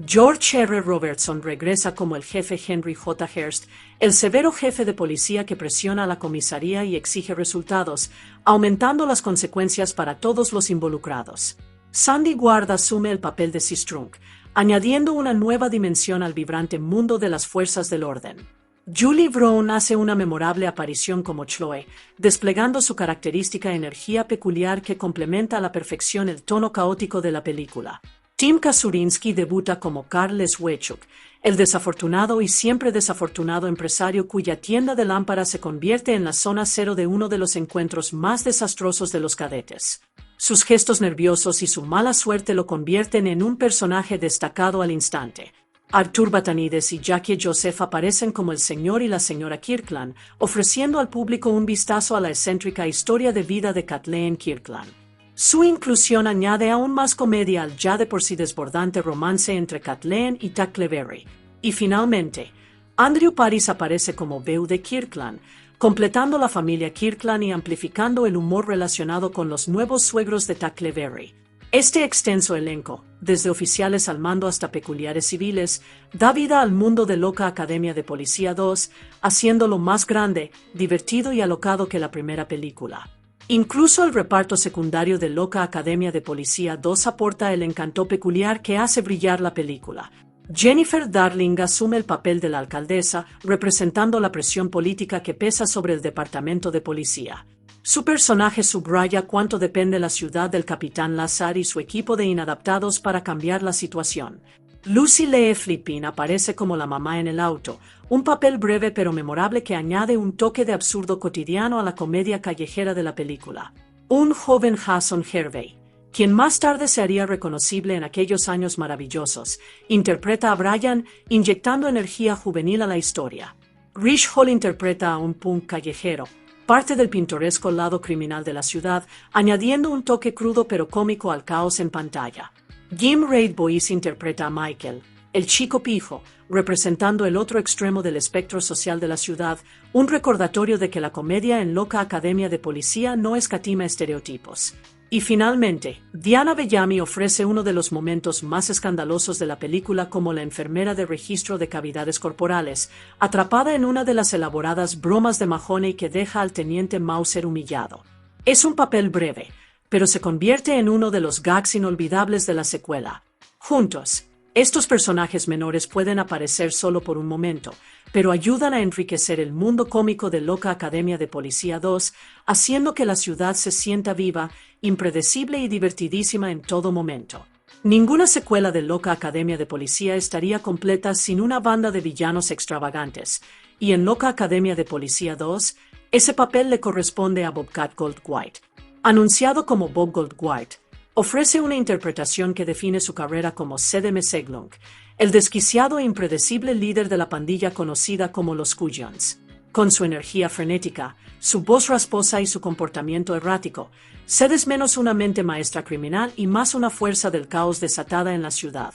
George R. Robertson regresa como el jefe Henry J. Hearst, el severo jefe de policía que presiona a la comisaría y exige resultados, aumentando las consecuencias para todos los involucrados. Sandy Ward asume el papel de Sistrunk, añadiendo una nueva dimensión al vibrante mundo de las fuerzas del orden. Julie Brown hace una memorable aparición como Chloe, desplegando su característica energía peculiar que complementa a la perfección el tono caótico de la película. Tim Kazurinsky debuta como Karl Leswechuk, el desafortunado y siempre desafortunado empresario cuya tienda de lámparas se convierte en la zona cero de uno de los encuentros más desastrosos de los cadetes. Sus gestos nerviosos y su mala suerte lo convierten en un personaje destacado al instante. Arthur Batanides y Jackie Joseph aparecen como el señor y la señora Kirkland, ofreciendo al público un vistazo a la excéntrica historia de vida de Kathleen Kirkland. Su inclusión añade aún más comedia al ya de por sí desbordante romance entre Kathleen y Tackleberry. Y finalmente, Andrew Paris aparece como Beau de Kirkland, completando la familia Kirkland y amplificando el humor relacionado con los nuevos suegros de Tackleberry. Este extenso elenco, desde oficiales al mando hasta peculiares civiles, da vida al mundo de Loca Academia de Policía 2, haciéndolo más grande, divertido y alocado que la primera película. Incluso el reparto secundario de Loca Academia de Policía 2 aporta el encanto peculiar que hace brillar la película. Jennifer Darling asume el papel de la alcaldesa, representando la presión política que pesa sobre el departamento de policía. Su personaje subraya cuánto depende la ciudad del capitán Lazar y su equipo de inadaptados para cambiar la situación. Lucy Lee Flippin aparece como la mamá en el auto, un papel breve pero memorable que añade un toque de absurdo cotidiano a la comedia callejera de la película. Un joven Jason Hervey, quien más tarde se haría reconocible en aquellos años maravillosos, interpreta a Brian, inyectando energía juvenil a la historia. Rich Hall interpreta a un punk callejero, parte del pintoresco lado criminal de la ciudad, añadiendo un toque crudo pero cómico al caos en pantalla. Jim Reid Boyce interpreta a Michael, el chico pijo, representando el otro extremo del espectro social de la ciudad, un recordatorio de que la comedia en Loca Academia de Policía no escatima estereotipos. Y finalmente, Diana Bellamy ofrece uno de los momentos más escandalosos de la película como la enfermera de registro de cavidades corporales, atrapada en una de las elaboradas bromas de Mahoney que deja al teniente Mauser humillado. Es un papel breve, pero se convierte en uno de los gags inolvidables de la secuela. Juntos, estos personajes menores pueden aparecer solo por un momento, pero ayudan a enriquecer el mundo cómico de Loca Academia de Policía 2, haciendo que la ciudad se sienta viva, impredecible y divertidísima en todo momento. Ninguna secuela de Loca Academia de Policía estaría completa sin una banda de villanos extravagantes, y en Loca Academia de Policía 2, ese papel le corresponde a Bobcat Goldthwait. Anunciado como Bob Goldthwait, ofrece una interpretación que define su carrera como C.D.M. Seglung, el desquiciado e impredecible líder de la pandilla conocida como los Cuyons. Con su energía frenética, su voz rasposa y su comportamiento errático, Ced es menos una mente maestra criminal y más una fuerza del caos desatada en la ciudad.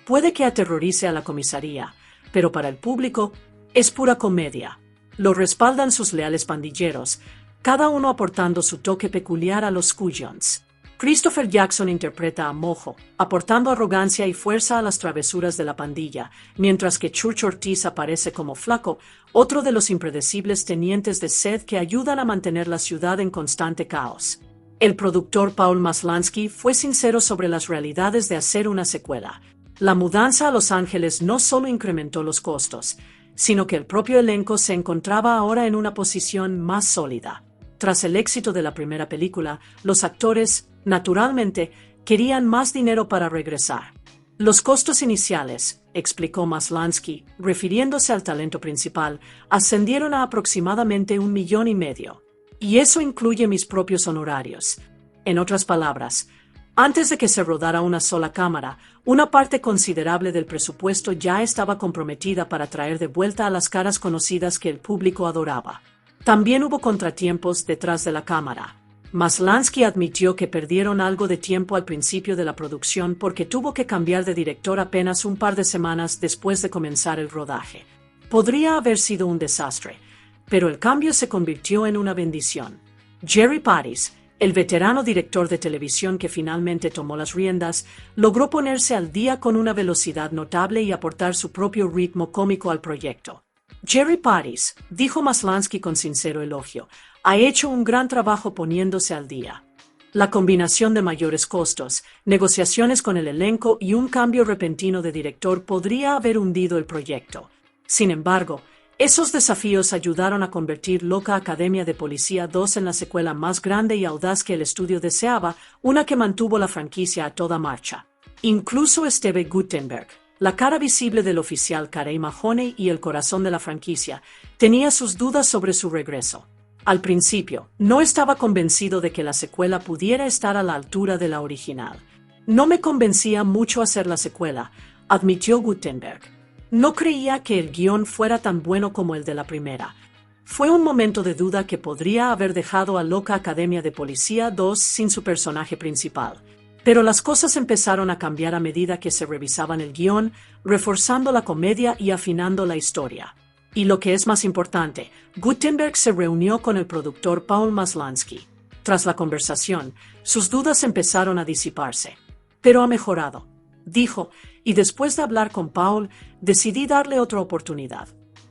Puede que aterrorice a la comisaría, pero para el público es pura comedia. Lo respaldan sus leales pandilleros, cada uno aportando su toque peculiar a los Cuyons. Christopher Jackson interpreta a Mojo, aportando arrogancia y fuerza a las travesuras de la pandilla, mientras que Church Ortiz aparece como Flaco, otro de los impredecibles tenientes de Ced que ayudan a mantener la ciudad en constante caos. El productor Paul Maslansky fue sincero sobre las realidades de hacer una secuela. La mudanza a Los Ángeles no solo incrementó los costos, sino que el propio elenco se encontraba ahora en una posición más sólida. Tras el éxito de la primera película, los actores, naturalmente, querían más dinero para regresar. Los costos iniciales, explicó Maslansky, refiriéndose al talento principal, ascendieron a aproximadamente $1,5 millones. Y eso incluye mis propios honorarios. En otras palabras, antes de que se rodara una sola cámara, una parte considerable del presupuesto ya estaba comprometida para traer de vuelta a las caras conocidas que el público adoraba. También hubo contratiempos detrás de la cámara. Maslansky admitió que perdieron algo de tiempo al principio de la producción porque tuvo que cambiar de director apenas un par de semanas después de comenzar el rodaje. Podría haber sido un desastre, pero el cambio se convirtió en una bendición. Jerry Paris, el veterano director de televisión que finalmente tomó las riendas, logró ponerse al día con una velocidad notable y aportar su propio ritmo cómico al proyecto. Jerry Paris, dijo Maslansky con sincero elogio, ha hecho un gran trabajo poniéndose al día. La combinación de mayores costos, negociaciones con el elenco y un cambio repentino de director podría haber hundido el proyecto. Sin embargo, esos desafíos ayudaron a convertir Loca Academia de Policía 2 en la secuela más grande y audaz que el estudio deseaba, una que mantuvo la franquicia a toda marcha. Incluso Steve Guttenberg, la cara visible del oficial Carey Mahoney y el corazón de la franquicia, tenía sus dudas sobre su regreso. Al principio, no estaba convencido de que la secuela pudiera estar a la altura de la original. No me convencía mucho hacer la secuela, admitió Guttenberg. No creía que el guión fuera tan bueno como el de la primera. Fue un momento de duda que podría haber dejado a Loca Academia de Policía 2 sin su personaje principal. Pero las cosas empezaron a cambiar a medida que se revisaban el guión, reforzando la comedia y afinando la historia. Y lo que es más importante, Guttenberg se reunió con el productor Paul Maslansky. Tras la conversación, sus dudas empezaron a disiparse. Pero ha mejorado, dijo, y después de hablar con Paul, decidí darle otra oportunidad.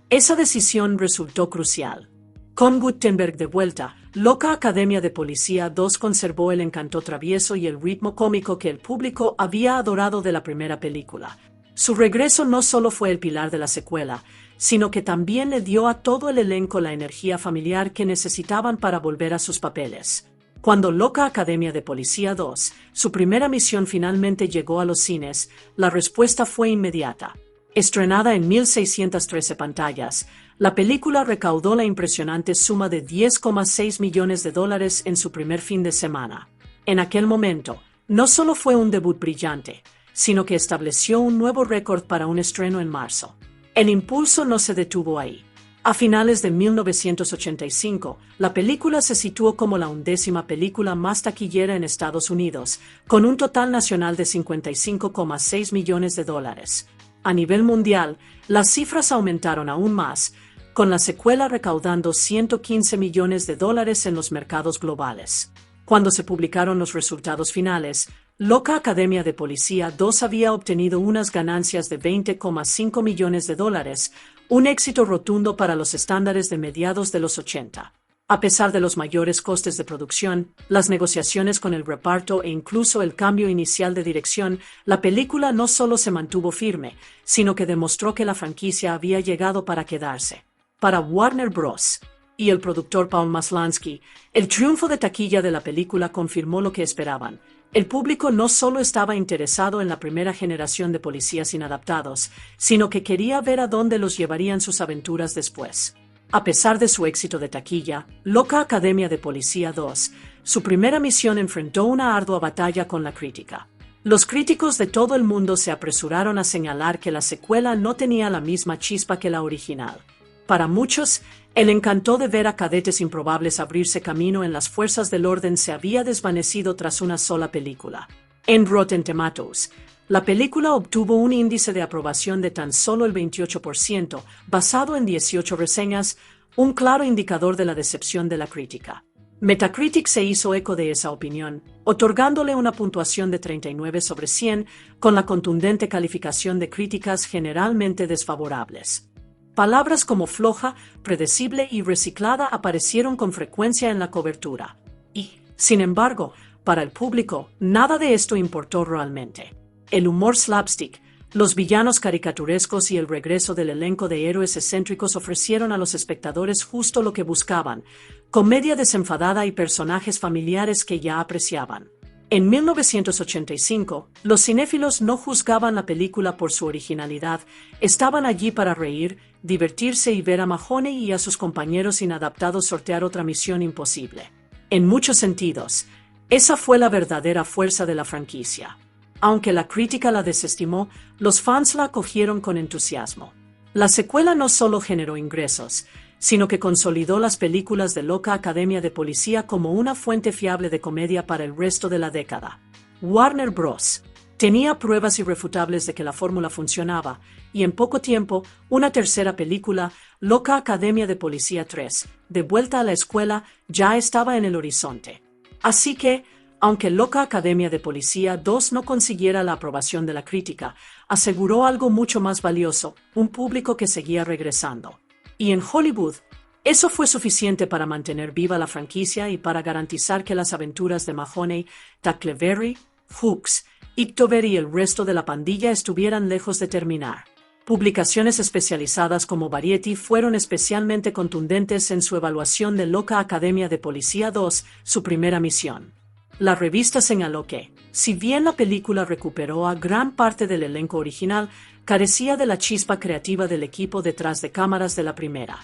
Esa decisión resultó crucial. Con Guttenberg de vuelta, Loca Academia de Policía 2 conservó el encanto travieso y el ritmo cómico que el público había adorado de la primera película. Su regreso no solo fue el pilar de la secuela, sino que también le dio a todo el elenco la energía familiar que necesitaban para volver a sus papeles. Cuando Loca Academia de Policía 2, su primera misión finalmente llegó a los cines, la respuesta fue inmediata. Estrenada en 1.613 pantallas, la película recaudó la impresionante suma de $10,6 millones en su primer fin de semana. En aquel momento, no solo fue un debut brillante, sino que estableció un nuevo récord para un estreno en marzo. El impulso no se detuvo ahí. A finales de 1985, la película se situó como la 11ª película más taquillera en Estados Unidos, con un total nacional de $55,6 millones. A nivel mundial, las cifras aumentaron aún más, con la secuela recaudando $115 millones en los mercados globales. Cuando se publicaron los resultados finales, Loca Academia de Policía 2 había obtenido unas ganancias de $20,5 millones, un éxito rotundo para los estándares de mediados de los 80. A pesar de los mayores costes de producción, las negociaciones con el reparto e incluso el cambio inicial de dirección, la película no solo se mantuvo firme, sino que demostró que la franquicia había llegado para quedarse. Para Warner Bros. Y el productor Paul Maslansky, el triunfo de taquilla de la película confirmó lo que esperaban. El público no solo estaba interesado en la primera generación de policías inadaptados, sino que quería ver a dónde los llevarían sus aventuras después. A pesar de su éxito de taquilla, Loca Academia de Policía 2, su primera misión enfrentó una ardua batalla con la crítica. Los críticos de todo el mundo se apresuraron a señalar que la secuela no tenía la misma chispa que la original. Para muchos, el encanto de ver a cadetes improbables abrirse camino en las fuerzas del orden se había desvanecido tras una sola película. En Rotten Tomatoes, la película obtuvo un índice de aprobación de tan solo el 28%, basado en 18 reseñas, un claro indicador de la decepción de la crítica. Metacritic se hizo eco de esa opinión, otorgándole una puntuación de 39 sobre 100, con la contundente calificación de críticas generalmente desfavorables. Palabras como floja, predecible y reciclada aparecieron con frecuencia en la cobertura. Y, sin embargo, para el público, nada de esto importó realmente. El humor slapstick, los villanos caricaturescos y el regreso del elenco de héroes excéntricos ofrecieron a los espectadores justo lo que buscaban: comedia desenfadada y personajes familiares que ya apreciaban. En 1985, los cinéfilos no juzgaban la película por su originalidad, estaban allí para reír, divertirse y ver a Mahoney y a sus compañeros inadaptados sortear otra misión imposible. En muchos sentidos, esa fue la verdadera fuerza de la franquicia. Aunque la crítica la desestimó, los fans la acogieron con entusiasmo. La secuela no solo generó ingresos, sino que consolidó las películas de Loca Academia de Policía como una fuente fiable de comedia para el resto de la década. Warner Bros. Tenía pruebas irrefutables de que la fórmula funcionaba, y en poco tiempo, una tercera película, Loca Academia de Policía 3, De vuelta a la escuela, ya estaba en el horizonte. Así que, aunque Loca Academia de Policía 2 no consiguiera la aprobación de la crítica, aseguró algo mucho más valioso, un público que seguía regresando. Y en Hollywood, eso fue suficiente para mantener viva la franquicia y para garantizar que las aventuras de Mahoney, Tackleberry, Hooks, Ictober y el resto de la pandilla estuvieran lejos de terminar. Publicaciones especializadas como Variety fueron especialmente contundentes en su evaluación de Loca Academia de Policía 2, su primera misión. La revista señaló que, si bien la película recuperó a gran parte del elenco original, carecía de la chispa creativa del equipo detrás de cámaras de la primera.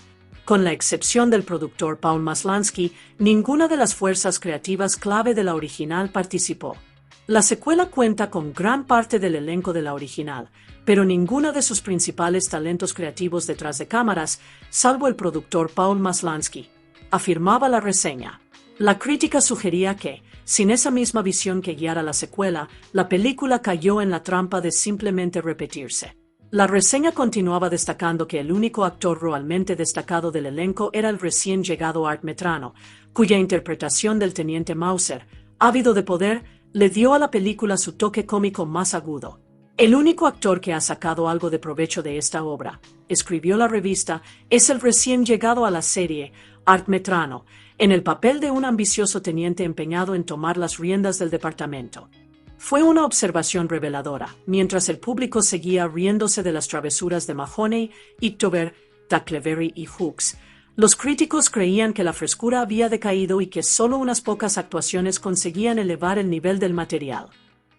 Con la excepción del productor Paul Maslansky, ninguna de las fuerzas creativas clave de la original participó. La secuela cuenta con gran parte del elenco de la original, pero ninguno de sus principales talentos creativos detrás de cámaras, salvo el productor Paul Maslansky, afirmaba la reseña. La crítica sugería que, sin esa misma visión que guiara la secuela, la película cayó en la trampa de simplemente repetirse. La reseña continuaba destacando que el único actor realmente destacado del elenco era el recién llegado Art Metrano, cuya interpretación del teniente Mauser, ávido de poder, le dio a la película su toque cómico más agudo. El único actor que ha sacado algo de provecho de esta obra, escribió la revista, es el recién llegado a la serie, Art Metrano, en el papel de un ambicioso teniente empeñado en tomar las riendas del departamento. Fue una observación reveladora, mientras el público seguía riéndose de las travesuras de Mahoney, Ictober, Tackleberry y Hooks. Los críticos creían que la frescura había decaído y que solo unas pocas actuaciones conseguían elevar el nivel del material.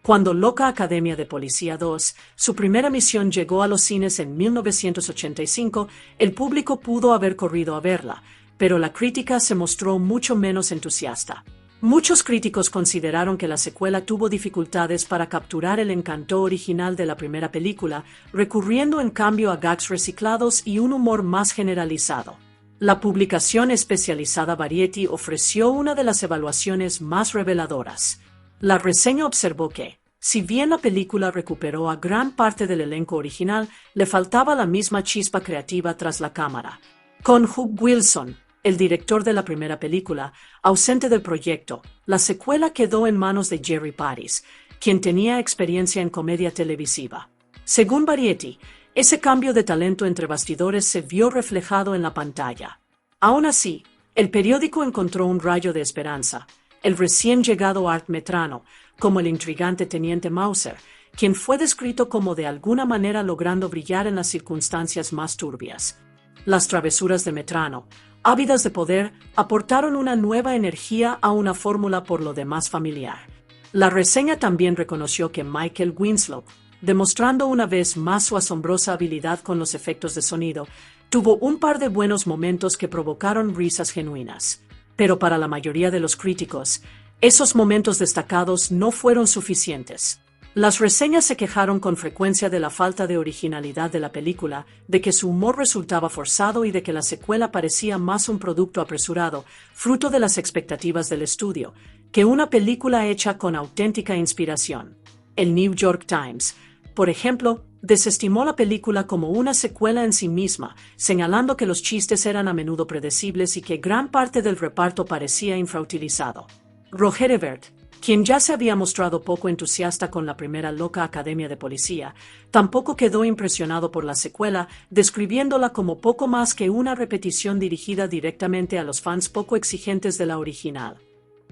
Cuando Loca Academia de Policía 2, su primera misión llegó a los cines en 1985, el público pudo haber corrido a verla, pero la crítica se mostró mucho menos entusiasta. Muchos críticos consideraron que la secuela tuvo dificultades para capturar el encanto original de la primera película, recurriendo en cambio a gags reciclados y un humor más generalizado. La publicación especializada Variety ofreció una de las evaluaciones más reveladoras. La reseña observó que, si bien la película recuperó a gran parte del elenco original, le faltaba la misma chispa creativa tras la cámara. Con Hugh Wilson, el director de la primera película, ausente del proyecto, la secuela quedó en manos de Jerry Paris, quien tenía experiencia en comedia televisiva. Según Variety, ese cambio de talento entre bastidores se vio reflejado en la pantalla. Aún así, el periódico encontró un rayo de esperanza. El recién llegado Art Metrano, como el intrigante teniente Mauser, quien fue descrito como de alguna manera logrando brillar en las circunstancias más turbias. Las travesuras de Metrano, ávidas de poder, aportaron una nueva energía a una fórmula por lo demás familiar. La reseña también reconoció que Michael Winslow, demostrando una vez más su asombrosa habilidad con los efectos de sonido, tuvo un par de buenos momentos que provocaron risas genuinas. Pero para la mayoría de los críticos, esos momentos destacados no fueron suficientes. Las reseñas se quejaron con frecuencia de la falta de originalidad de la película, de que su humor resultaba forzado y de que la secuela parecía más un producto apresurado, fruto de las expectativas del estudio, que una película hecha con auténtica inspiración. El New York Times, por ejemplo, desestimó la película como una secuela en sí misma, señalando que los chistes eran a menudo predecibles y que gran parte del reparto parecía infrautilizado. Roger Ebert, quien ya se había mostrado poco entusiasta con la primera Loca Academia de Policía, tampoco quedó impresionado por la secuela, describiéndola como poco más que una repetición dirigida directamente a los fans poco exigentes de la original.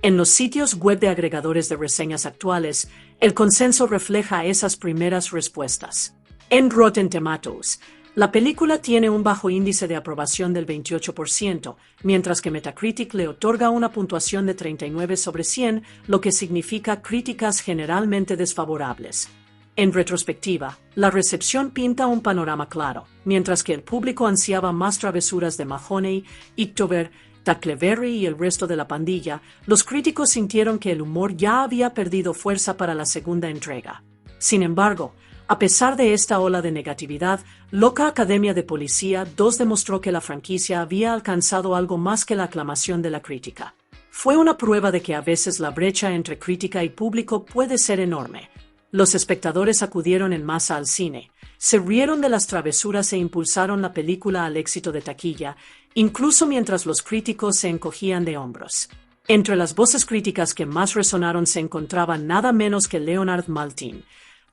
En los sitios web de agregadores de reseñas actuales, el consenso refleja esas primeras respuestas. En Rotten Tomatoes, La película tiene un bajo índice de aprobación del 28%, mientras que Metacritic le otorga una puntuación de 39 sobre 100, lo que significa críticas generalmente desfavorables. En retrospectiva, la recepción pinta un panorama claro. Mientras que el público ansiaba más travesuras de Mahoney, Ictober, Tackleberry y el resto de la pandilla, los críticos sintieron que el humor ya había perdido fuerza para la segunda entrega. Sin embargo, a pesar de esta ola de negatividad, Loca Academia de Policía 2 demostró que la franquicia había alcanzado algo más que la aclamación de la crítica. Fue una prueba de que a veces la brecha entre crítica y público puede ser enorme. Los espectadores acudieron en masa al cine, se rieron de las travesuras e impulsaron la película al éxito de taquilla, incluso mientras los críticos se encogían de hombros. Entre las voces críticas que más resonaron se encontraba nada menos que Leonard Maltin,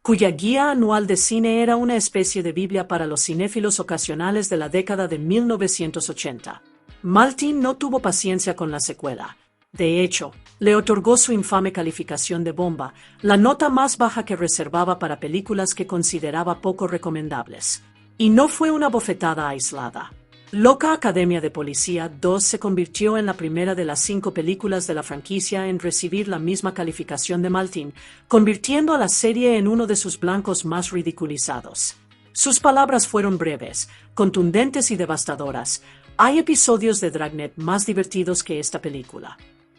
cuya guía anual de cine era una especie de Biblia para los cinéfilos ocasionales de la década de 1980. Maltin no tuvo paciencia con la secuela. De hecho, le otorgó su infame calificación de bomba, la nota más baja que reservaba para películas que consideraba poco recomendables. Y no fue una bofetada aislada. Loca Academia de Policía 2 se convirtió en la primera de las 5 películas de la franquicia en recibir la misma calificación de Maltin, convirtiendo a la serie en uno de sus blancos más ridiculizados. Sus palabras fueron breves, contundentes y devastadoras. Hay episodios de Dragnet más divertidos que esta película.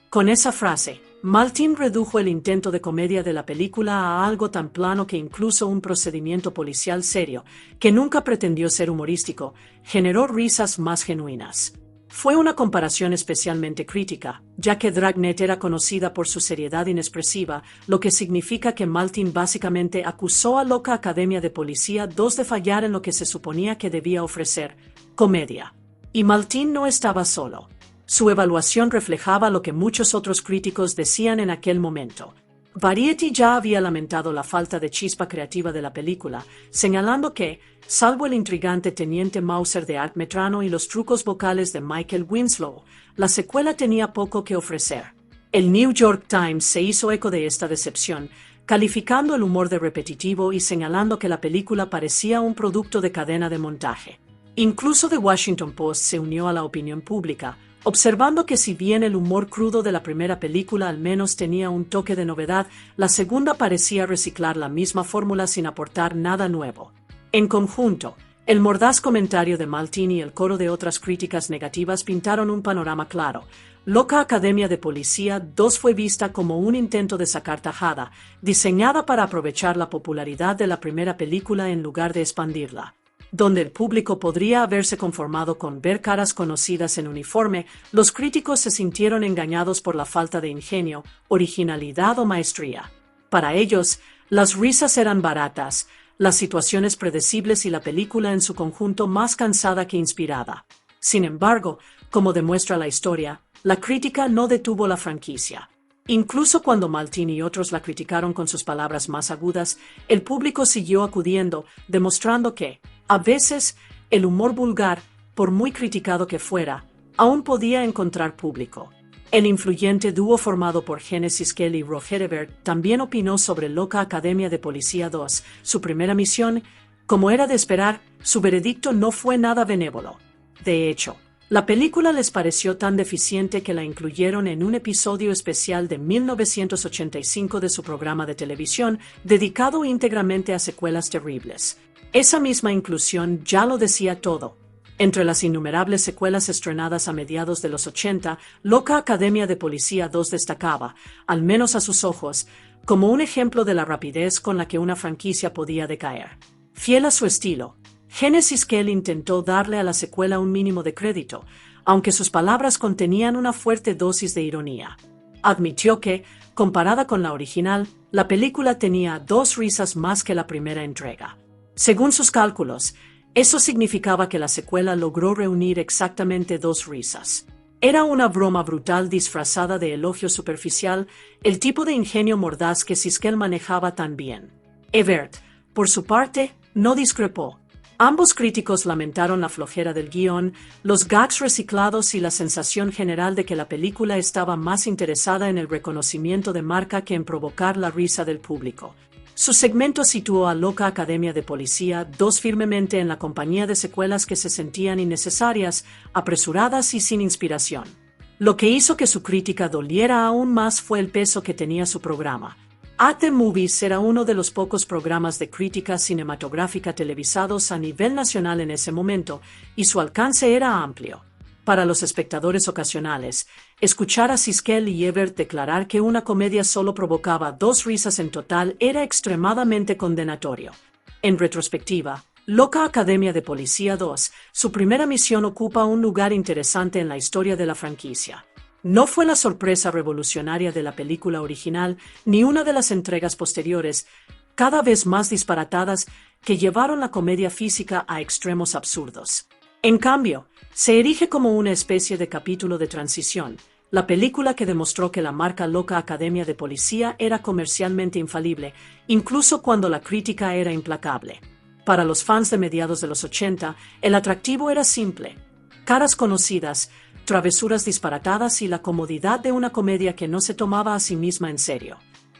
Con esa frase, Maltin redujo el intento de comedia de la película a algo tan plano que incluso un procedimiento policial serio, que nunca pretendió ser humorístico, generó risas más genuinas. Fue una comparación especialmente crítica, ya que Dragnet era conocida por su seriedad inexpresiva, lo que significa que Maltin básicamente acusó a Loca Academia de Policía 2 de fallar en lo que se suponía que debía ofrecer: comedia. Y Maltin no estaba solo. Su evaluación reflejaba lo que muchos otros críticos decían en aquel momento. Variety ya había lamentado la falta de chispa creativa de la película, señalando que, salvo el intrigante Teniente Mauser de Art Metrano y los trucos vocales de Michael Winslow, la secuela tenía poco que ofrecer. El New York Times se hizo eco de esta decepción, calificando el humor de repetitivo y señalando que la película parecía un producto de cadena de montaje. Incluso The Washington Post se unió a la opinión pública, observando que si bien el humor crudo de la primera película al menos tenía un toque de novedad, la segunda parecía reciclar la misma fórmula sin aportar nada nuevo. En conjunto, el mordaz comentario de Maltin y el coro de otras críticas negativas pintaron un panorama claro. Loca Academia de Policía 2 fue vista como un intento de sacar tajada, diseñada para aprovechar la popularidad de la primera película en lugar de expandirla. Donde el público podría haberse conformado con ver caras conocidas en uniforme, los críticos se sintieron engañados por la falta de ingenio, originalidad o maestría. Para ellos, las risas eran baratas, las situaciones predecibles y la película en su conjunto más cansada que inspirada. Sin embargo, como demuestra la historia, la crítica no detuvo la franquicia. Incluso cuando Maltin y otros la criticaron con sus palabras más agudas, el público siguió acudiendo, demostrando que, a veces, el humor vulgar, por muy criticado que fuera, aún podía encontrar público. El influyente dúo formado por Genesis Kelly y Rob Hebert también opinó sobre Loca Academia de Policía 2, su primera misión. Como era de esperar, su veredicto no fue nada benévolo. De hecho, la película les pareció tan deficiente que la incluyeron en un episodio especial de 1985 de su programa de televisión, dedicado íntegramente a secuelas terribles. Esa misma inclusión ya lo decía todo. Entre las innumerables secuelas estrenadas a mediados de los 80, Loca Academia de Policía 2 destacaba, al menos a sus ojos, como un ejemplo de la rapidez con la que una franquicia podía decaer. Fiel a su estilo, Genesis Kelly intentó darle a la secuela un mínimo de crédito, aunque sus palabras contenían una fuerte dosis de ironía. Admitió que, comparada con la original, la película tenía 2 risas más que la primera entrega. Según sus cálculos, eso significaba que la secuela logró reunir exactamente 2 risas. Era una broma brutal disfrazada de elogio superficial, el tipo de ingenio mordaz que Siskel manejaba tan bien. Ebert, por su parte, no discrepó. Ambos críticos lamentaron la flojera del guión, los gags reciclados y la sensación general de que la película estaba más interesada en el reconocimiento de marca que en provocar la risa del público. Su segmento situó a Loca Academia de Policía 2 firmemente en la compañía de secuelas que se sentían innecesarias, apresuradas y sin inspiración. Lo que hizo que su crítica doliera aún más fue el peso que tenía su programa. At the Movies era uno de los pocos programas de crítica cinematográfica televisados a nivel nacional en ese momento, y su alcance era amplio. Para los espectadores ocasionales, escuchar a Siskel y Ebert declarar que una comedia solo provocaba 2 risas en total era extremadamente condenatorio. En retrospectiva, Loca Academia de Policía 2, su primera misión ocupa un lugar interesante en la historia de la franquicia. No fue la sorpresa revolucionaria de la película original, ni una de las entregas posteriores, cada vez más disparatadas, que llevaron la comedia física a extremos absurdos. En cambio, se erige como una especie de capítulo de transición, la película que demostró que la marca Loca Academia de Policía era comercialmente infalible, incluso cuando la crítica era implacable. Para los fans de mediados de los 80, el atractivo era simple: caras conocidas, travesuras disparatadas y la comodidad de una comedia que no se tomaba a sí misma en serio.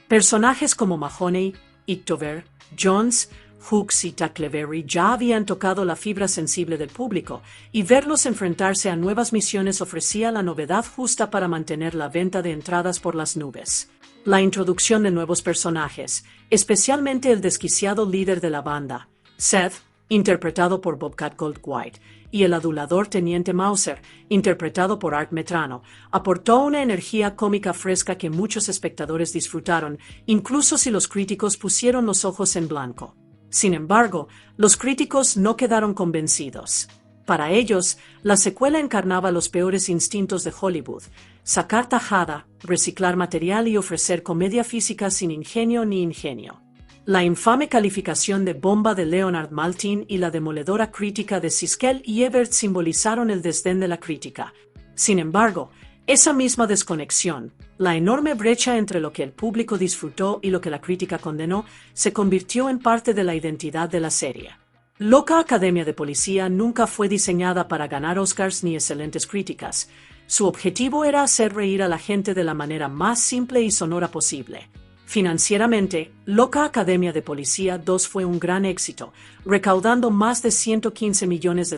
Personajes como Mahoney, Ictover, Jones, Hooks y Tackleberry ya habían tocado la fibra sensible del público, y verlos enfrentarse a nuevas misiones ofrecía la novedad justa para mantener la venta de entradas por las nubes. La introducción de nuevos personajes, especialmente el desquiciado líder de la banda, Seth, interpretado por Bobcat Goldthwait, y el adulador Teniente Mauser, interpretado por Art Metrano, aportó una energía cómica fresca que muchos espectadores disfrutaron, incluso si los críticos pusieron los ojos en blanco. Sin embargo, los críticos no quedaron convencidos. Para ellos, la secuela encarnaba los peores instintos de Hollywood: sacar tajada, reciclar material y ofrecer comedia física sin ingenio ni ingenio. La infame calificación de bomba de Leonard Maltin y la demoledora crítica de Siskel y Ebert simbolizaron el desdén de la crítica. Sin embargo, esa misma desconexión, la enorme brecha entre lo que el público disfrutó y lo que la crítica condenó, se convirtió en parte de la identidad de la serie. Loca Academia de Policía nunca fue diseñada para ganar Oscars ni excelentes críticas. Su objetivo era hacer reír a la gente de la manera más simple y sonora posible. Financieramente, Loca Academia de Policía 2 fue un gran éxito, recaudando más de $115 millones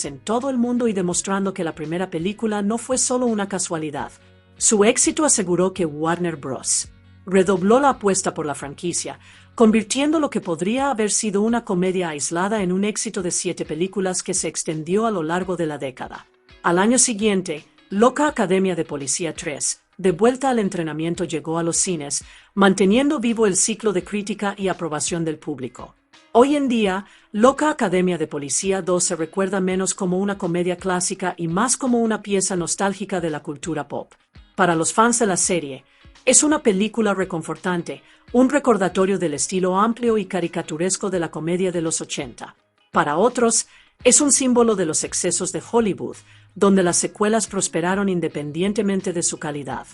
en todo el mundo y demostrando que la primera película no fue solo una casualidad. Su éxito aseguró que Warner Bros. Redobló la apuesta por la franquicia, convirtiendo lo que podría haber sido una comedia aislada en un éxito de 7 películas que se extendió a lo largo de la década. Al año siguiente, Loca Academia de Policía 3, de vuelta al entrenamiento, llegó a los cines, manteniendo vivo el ciclo de crítica y aprobación del público. Hoy en día, Loca Academia de Policía 2 se recuerda menos como una comedia clásica y más como una pieza nostálgica de la cultura pop. Para los fans de la serie, es una película reconfortante, un recordatorio del estilo amplio y caricaturesco de la comedia de los 80. Para otros, es un símbolo de los excesos de Hollywood, donde las secuelas prosperaron independientemente de su calidad.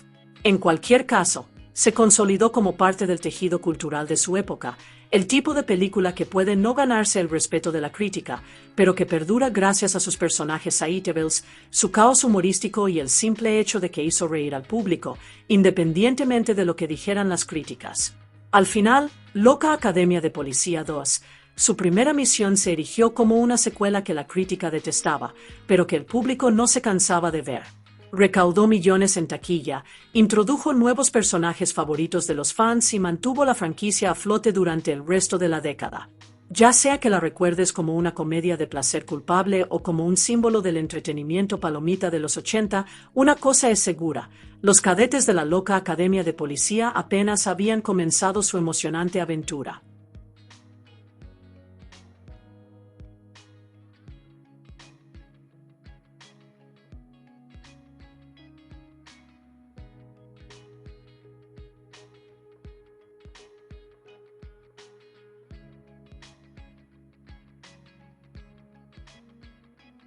En cualquier caso, se consolidó como parte del tejido cultural de su época, el tipo de película que puede no ganarse el respeto de la crítica, pero que perdura gracias a sus personajes hateables, su caos humorístico y el simple hecho de que hizo reír al público, independientemente de lo que dijeran las críticas. Al final, Loca Academia de Policía 2, su primera misión, se erigió como una secuela que la crítica detestaba, pero que el público no se cansaba de ver. Recaudó millones en taquilla, introdujo nuevos personajes favoritos de los fans y mantuvo la franquicia a flote durante el resto de la década. Ya sea que la recuerdes como una comedia de placer culpable o como un símbolo del entretenimiento palomita de los 80, una cosa es segura: los cadetes de la Loca Academia de Policía apenas habían comenzado su emocionante aventura.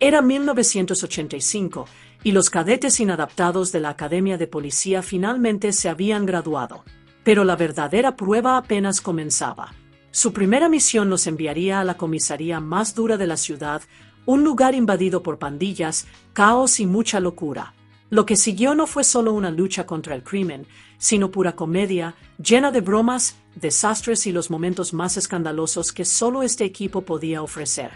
Era 1985, y los cadetes inadaptados de la Academia de Policía finalmente se habían graduado. Pero la verdadera prueba apenas comenzaba. Su primera misión los enviaría a la comisaría más dura de la ciudad, un lugar invadido por pandillas, caos y mucha locura. Lo que siguió no fue solo una lucha contra el crimen, sino pura comedia, llena de bromas, desastres y los momentos más escandalosos que solo este equipo podía ofrecer.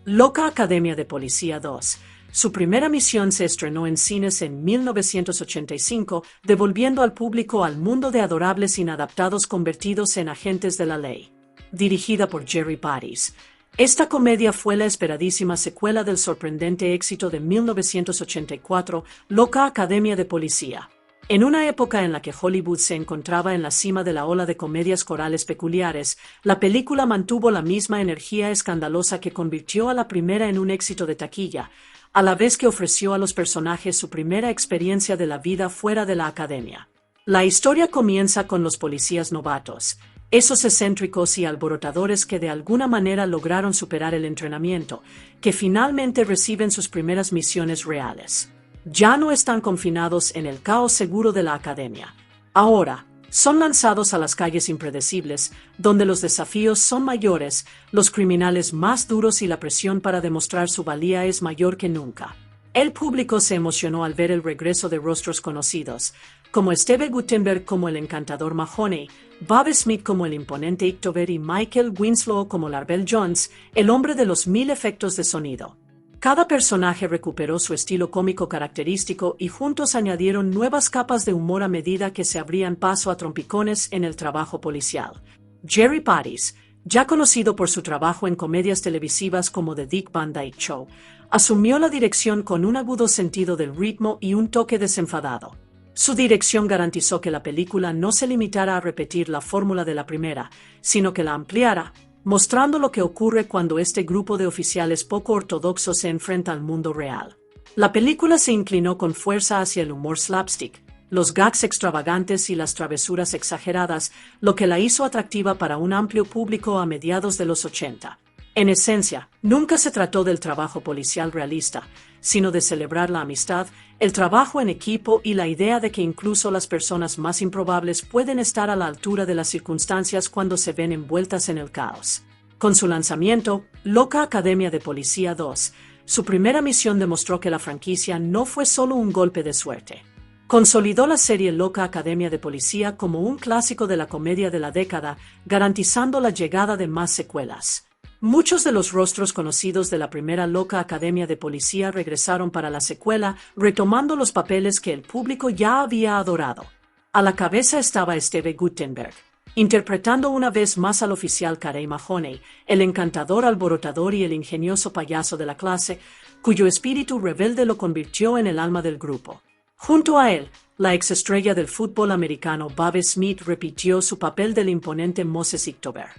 Loca Academia de Policía 2. Su primera misión se estrenó en cines en 1985, devolviendo al público al mundo de adorables inadaptados convertidos en agentes de la ley. Dirigida por Jerry Paris. Esta comedia fue la esperadísima secuela del sorprendente éxito de 1984, Loca Academia de Policía. En una época en la que Hollywood se encontraba en la cima de la ola de comedias corales peculiares, la película mantuvo la misma energía escandalosa que convirtió a la primera en un éxito de taquilla, a la vez que ofreció a los personajes su primera experiencia de la vida fuera de la academia. La historia comienza con los policías novatos, esos excéntricos y alborotadores que de alguna manera lograron superar el entrenamiento, que finalmente reciben sus primeras misiones reales. Ya no están confinados en el caos seguro de la academia. Ahora, son lanzados a las calles impredecibles, donde los desafíos son mayores, los criminales más duros y la presión para demostrar su valía es mayor que nunca. El público se emocionó al ver el regreso de rostros conocidos, como Steve Guttenberg como el encantador Mahoney, Bob Smith como el imponente Ictover y Michael Winslow como Larbell Jones, el hombre de los 1000 efectos de sonido. Cada personaje recuperó su estilo cómico característico y juntos añadieron nuevas capas de humor a medida que se abrían paso a trompicones en el trabajo policial. Jerry Paris, ya conocido por su trabajo en comedias televisivas como The Dick Van Dyke Show, asumió la dirección con un agudo sentido del ritmo y un toque desenfadado. Su dirección garantizó que la película no se limitara a repetir la fórmula de la primera, sino que la ampliara, mostrando lo que ocurre cuando este grupo de oficiales poco ortodoxos se enfrenta al mundo real. La película se inclinó con fuerza hacia el humor slapstick, los gags extravagantes y las travesuras exageradas, lo que la hizo atractiva para un amplio público a mediados de los 80. En esencia, nunca se trató del trabajo policial realista, sino de celebrar la amistad, el trabajo en equipo y la idea de que incluso las personas más improbables pueden estar a la altura de las circunstancias cuando se ven envueltas en el caos. Con su lanzamiento, Loca Academia de Policía 2, su primera misión demostró que la franquicia no fue solo un golpe de suerte. Consolidó la serie Loca Academia de Policía como un clásico de la comedia de la década, garantizando la llegada de más secuelas. Muchos de los rostros conocidos de la primera Loca Academia de Policía regresaron para la secuela, retomando los papeles que el público ya había adorado. A la cabeza estaba Steve Guttenberg, interpretando una vez más al oficial Carey Mahoney, el encantador alborotador y el ingenioso payaso de la clase, cuyo espíritu rebelde lo convirtió en el alma del grupo. Junto a él, la exestrella del fútbol americano Bob Smith repitió su papel del imponente Moses Ictover.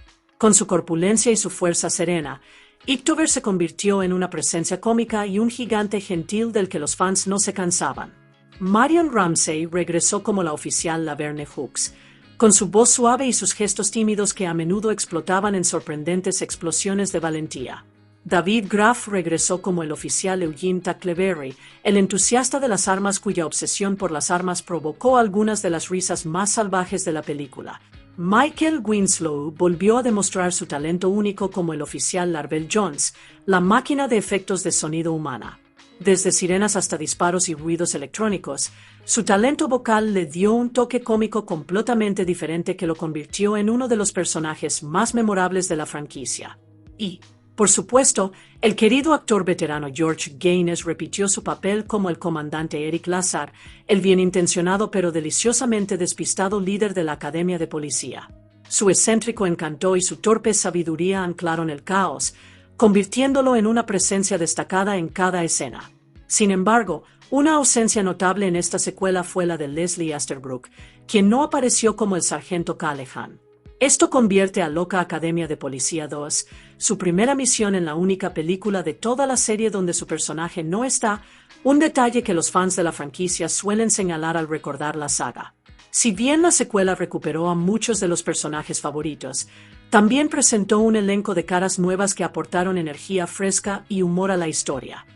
Con su corpulencia y su fuerza serena, Ictover se convirtió en una presencia cómica y un gigante gentil del que los fans no se cansaban. Marion Ramsey regresó como la oficial Laverne Hooks, con su voz suave y sus gestos tímidos que a menudo explotaban en sorprendentes explosiones de valentía. David Graff regresó como el oficial Eugene Tackleberry, el entusiasta de las armas cuya obsesión por las armas provocó algunas de las risas más salvajes de la película. Michael Winslow volvió a demostrar su talento único como el oficial Larbell Jones, la máquina de efectos de sonido humana. Desde sirenas hasta disparos y ruidos electrónicos, su talento vocal le dio un toque cómico completamente diferente que lo convirtió en uno de los personajes más memorables de la franquicia. Y, por supuesto, el querido actor veterano George Gaines repitió su papel como el comandante Eric Lazar, el bienintencionado pero deliciosamente despistado líder de la Academia de Policía. Su excéntrico encanto y su torpe sabiduría anclaron el caos, convirtiéndolo en una presencia destacada en cada escena. Sin embargo, una ausencia notable en esta secuela fue la de Leslie Easterbrook, quien no apareció como el sargento Callahan. Esto convierte a Loca Academia de Policía 2, su primera misión en la única película de toda la serie donde su personaje no está, un detalle que los fans de la franquicia suelen señalar al recordar la saga. Si bien la secuela recuperó a muchos de los personajes favoritos, también presentó un elenco de caras nuevas que aportaron energía fresca y humor a la historia.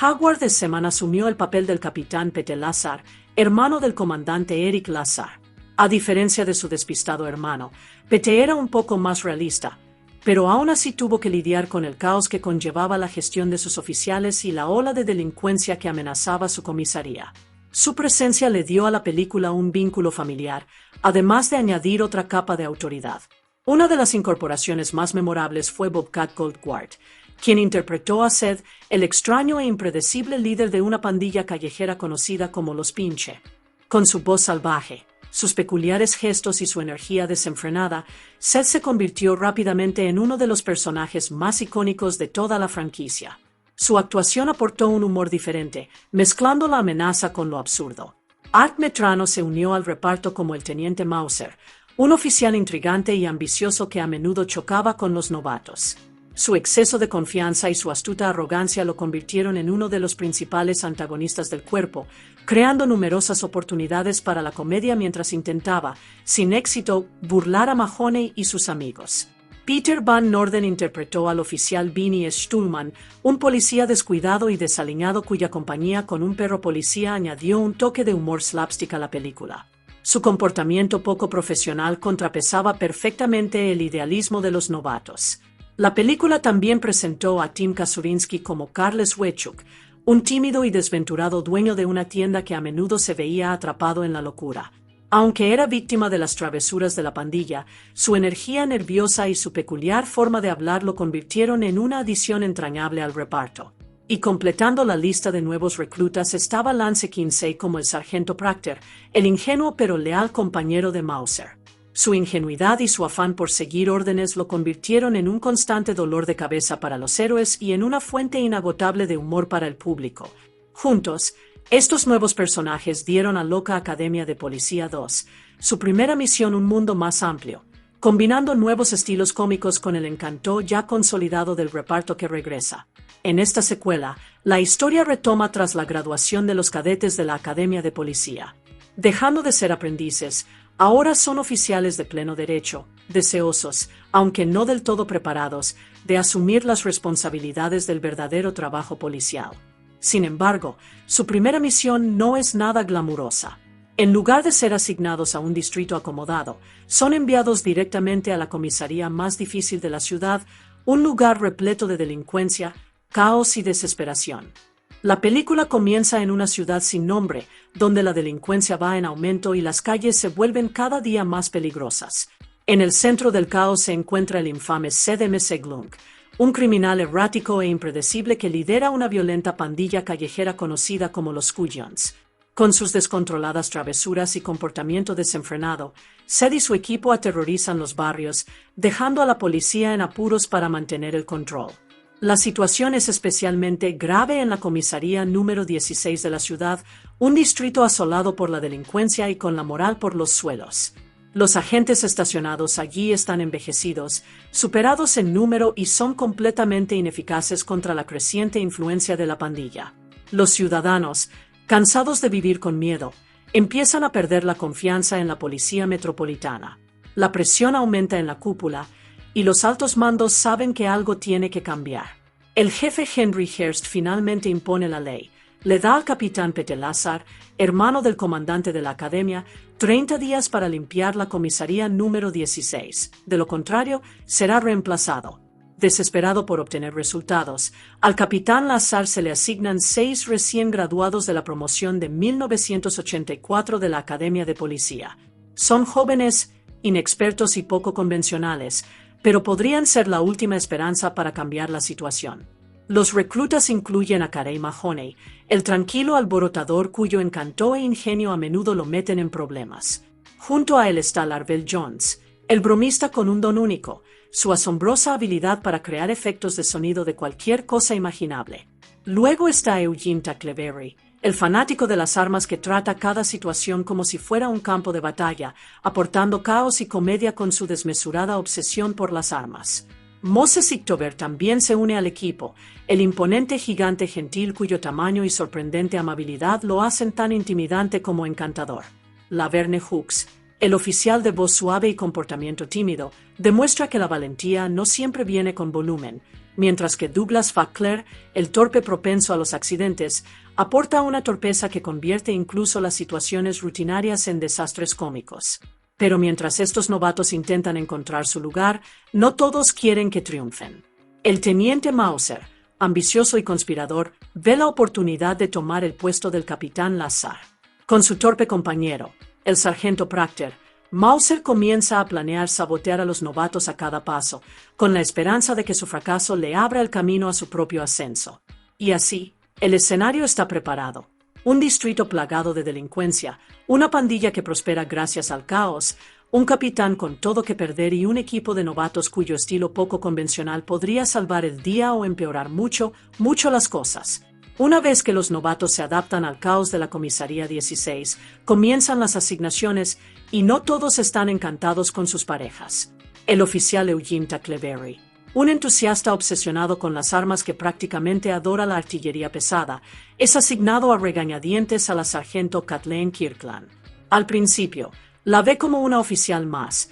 Howard Seaman asumió el papel del capitán Pete Lazar, hermano del comandante Eric Lazar. A diferencia de su despistado hermano, Pete era un poco más realista, pero aún así tuvo que lidiar con el caos que conllevaba la gestión de sus oficiales y la ola de delincuencia que amenazaba su comisaría. Su presencia le dio a la película un vínculo familiar, además de añadir otra capa de autoridad. Una de las incorporaciones más memorables fue Bobcat Goldthwait, quien interpretó a Zed, el extraño e impredecible líder de una pandilla callejera conocida como Los Pinche. Con su voz salvaje, sus peculiares gestos y su energía desenfrenada, Zed se convirtió rápidamente en uno de los personajes más icónicos de toda la franquicia. Su actuación aportó un humor diferente, mezclando la amenaza con lo absurdo. Art Metrano se unió al reparto como el Teniente Mauser, un oficial intrigante y ambicioso que a menudo chocaba con los novatos. Su exceso de confianza y su astuta arrogancia lo convirtieron en uno de los principales antagonistas del cuerpo, creando numerosas oportunidades para la comedia mientras intentaba, sin éxito, burlar a Mahoney y sus amigos. Peter Van Norden interpretó al oficial Vinnie Stulman, un policía descuidado y desaliñado cuya compañía con un perro policía añadió un toque de humor slapstick a la película. Su comportamiento poco profesional contrapesaba perfectamente el idealismo de los novatos. La película también presentó a Tim Kazurinsky como Carles Wechuk, un tímido y desventurado dueño de una tienda que a menudo se veía atrapado en la locura. Aunque era víctima de las travesuras de la pandilla, su energía nerviosa y su peculiar forma de hablar lo convirtieron en una adición entrañable al reparto. Y completando la lista de nuevos reclutas estaba Lance Kinsey como el sargento Proctor, el ingenuo pero leal compañero de Mauser. Su ingenuidad y su afán por seguir órdenes lo convirtieron en un constante dolor de cabeza para los héroes y en una fuente inagotable de humor para el público. Juntos, estos nuevos personajes dieron a Loca Academia de Policía 2 su primera misión, un mundo más amplio, combinando nuevos estilos cómicos con el encanto ya consolidado del reparto que regresa. En esta secuela, la historia retoma tras la graduación de los cadetes de la Academia de Policía. Dejando de ser aprendices, ahora son oficiales de pleno derecho, deseosos, aunque no del todo preparados, de asumir las responsabilidades del verdadero trabajo policial. Sin embargo, su primera misión no es nada glamurosa. En lugar de ser asignados a un distrito acomodado, son enviados directamente a la comisaría más difícil de la ciudad, un lugar repleto de delincuencia, caos y desesperación. La película comienza en una ciudad sin nombre, donde la delincuencia va en aumento y las calles se vuelven cada día más peligrosas. En el centro del caos se encuentra el infame Zed Glunk, un criminal errático e impredecible que lidera una violenta pandilla callejera conocida como los Cuyons. Con sus descontroladas travesuras y comportamiento desenfrenado, Zed y su equipo aterrorizan los barrios, dejando a la policía en apuros para mantener el control. La situación es especialmente grave en la comisaría número 16 de la ciudad, un distrito asolado por la delincuencia y con la moral por los suelos. Los agentes estacionados allí están envejecidos, superados en número y son completamente ineficaces contra la creciente influencia de la pandilla. Los ciudadanos, cansados de vivir con miedo, empiezan a perder la confianza en la policía metropolitana. La presión aumenta en la cúpula, y los altos mandos saben que algo tiene que cambiar. El jefe Henry Hearst finalmente impone la ley. Le da al capitán Petelazar, hermano del comandante de la academia, 30 días para limpiar la comisaría número 16. De lo contrario, será reemplazado. Desesperado por obtener resultados, al capitán Lazar se le asignan 6 recién graduados de la promoción de 1984 de la Academia de Policía. Son jóvenes, inexpertos y poco convencionales, pero podrían ser la última esperanza para cambiar la situación. Los reclutas incluyen a Carey Mahoney, el tranquilo alborotador cuyo encanto e ingenio a menudo lo meten en problemas. Junto a él está Larvel Jones, el bromista con un don único, su asombrosa habilidad para crear efectos de sonido de cualquier cosa imaginable. Luego está Eugene Tackleberry, el fanático de las armas que trata cada situación como si fuera un campo de batalla, aportando caos y comedia con su desmesurada obsesión por las armas. Moses Ichtober también se une al equipo, el imponente gigante gentil cuyo tamaño y sorprendente amabilidad lo hacen tan intimidante como encantador. Laverne Hooks, el oficial de voz suave y comportamiento tímido, demuestra que la valentía no siempre viene con volumen, mientras que Douglas Fackler, el torpe propenso a los accidentes, aporta una torpeza que convierte incluso las situaciones rutinarias en desastres cómicos. Pero mientras estos novatos intentan encontrar su lugar, no todos quieren que triunfen. El teniente Mauser, ambicioso y conspirador, ve la oportunidad de tomar el puesto del capitán Lazar. Con su torpe compañero, el sargento Proctor, Mauser comienza a planear sabotear a los novatos a cada paso, con la esperanza de que su fracaso le abra el camino a su propio ascenso. Y así, el escenario está preparado. Un distrito plagado de delincuencia, una pandilla que prospera gracias al caos, un capitán con todo que perder y un equipo de novatos cuyo estilo poco convencional podría salvar el día o empeorar mucho, mucho las cosas. Una vez que los novatos se adaptan al caos de la Comisaría 16, comienzan las asignaciones y no todos están encantados con sus parejas. El oficial Eugene Tackleberry, un entusiasta obsesionado con las armas que prácticamente adora la artillería pesada, es asignado a regañadientes a la sargento Kathleen Kirkland. Al principio, la ve como una oficial más,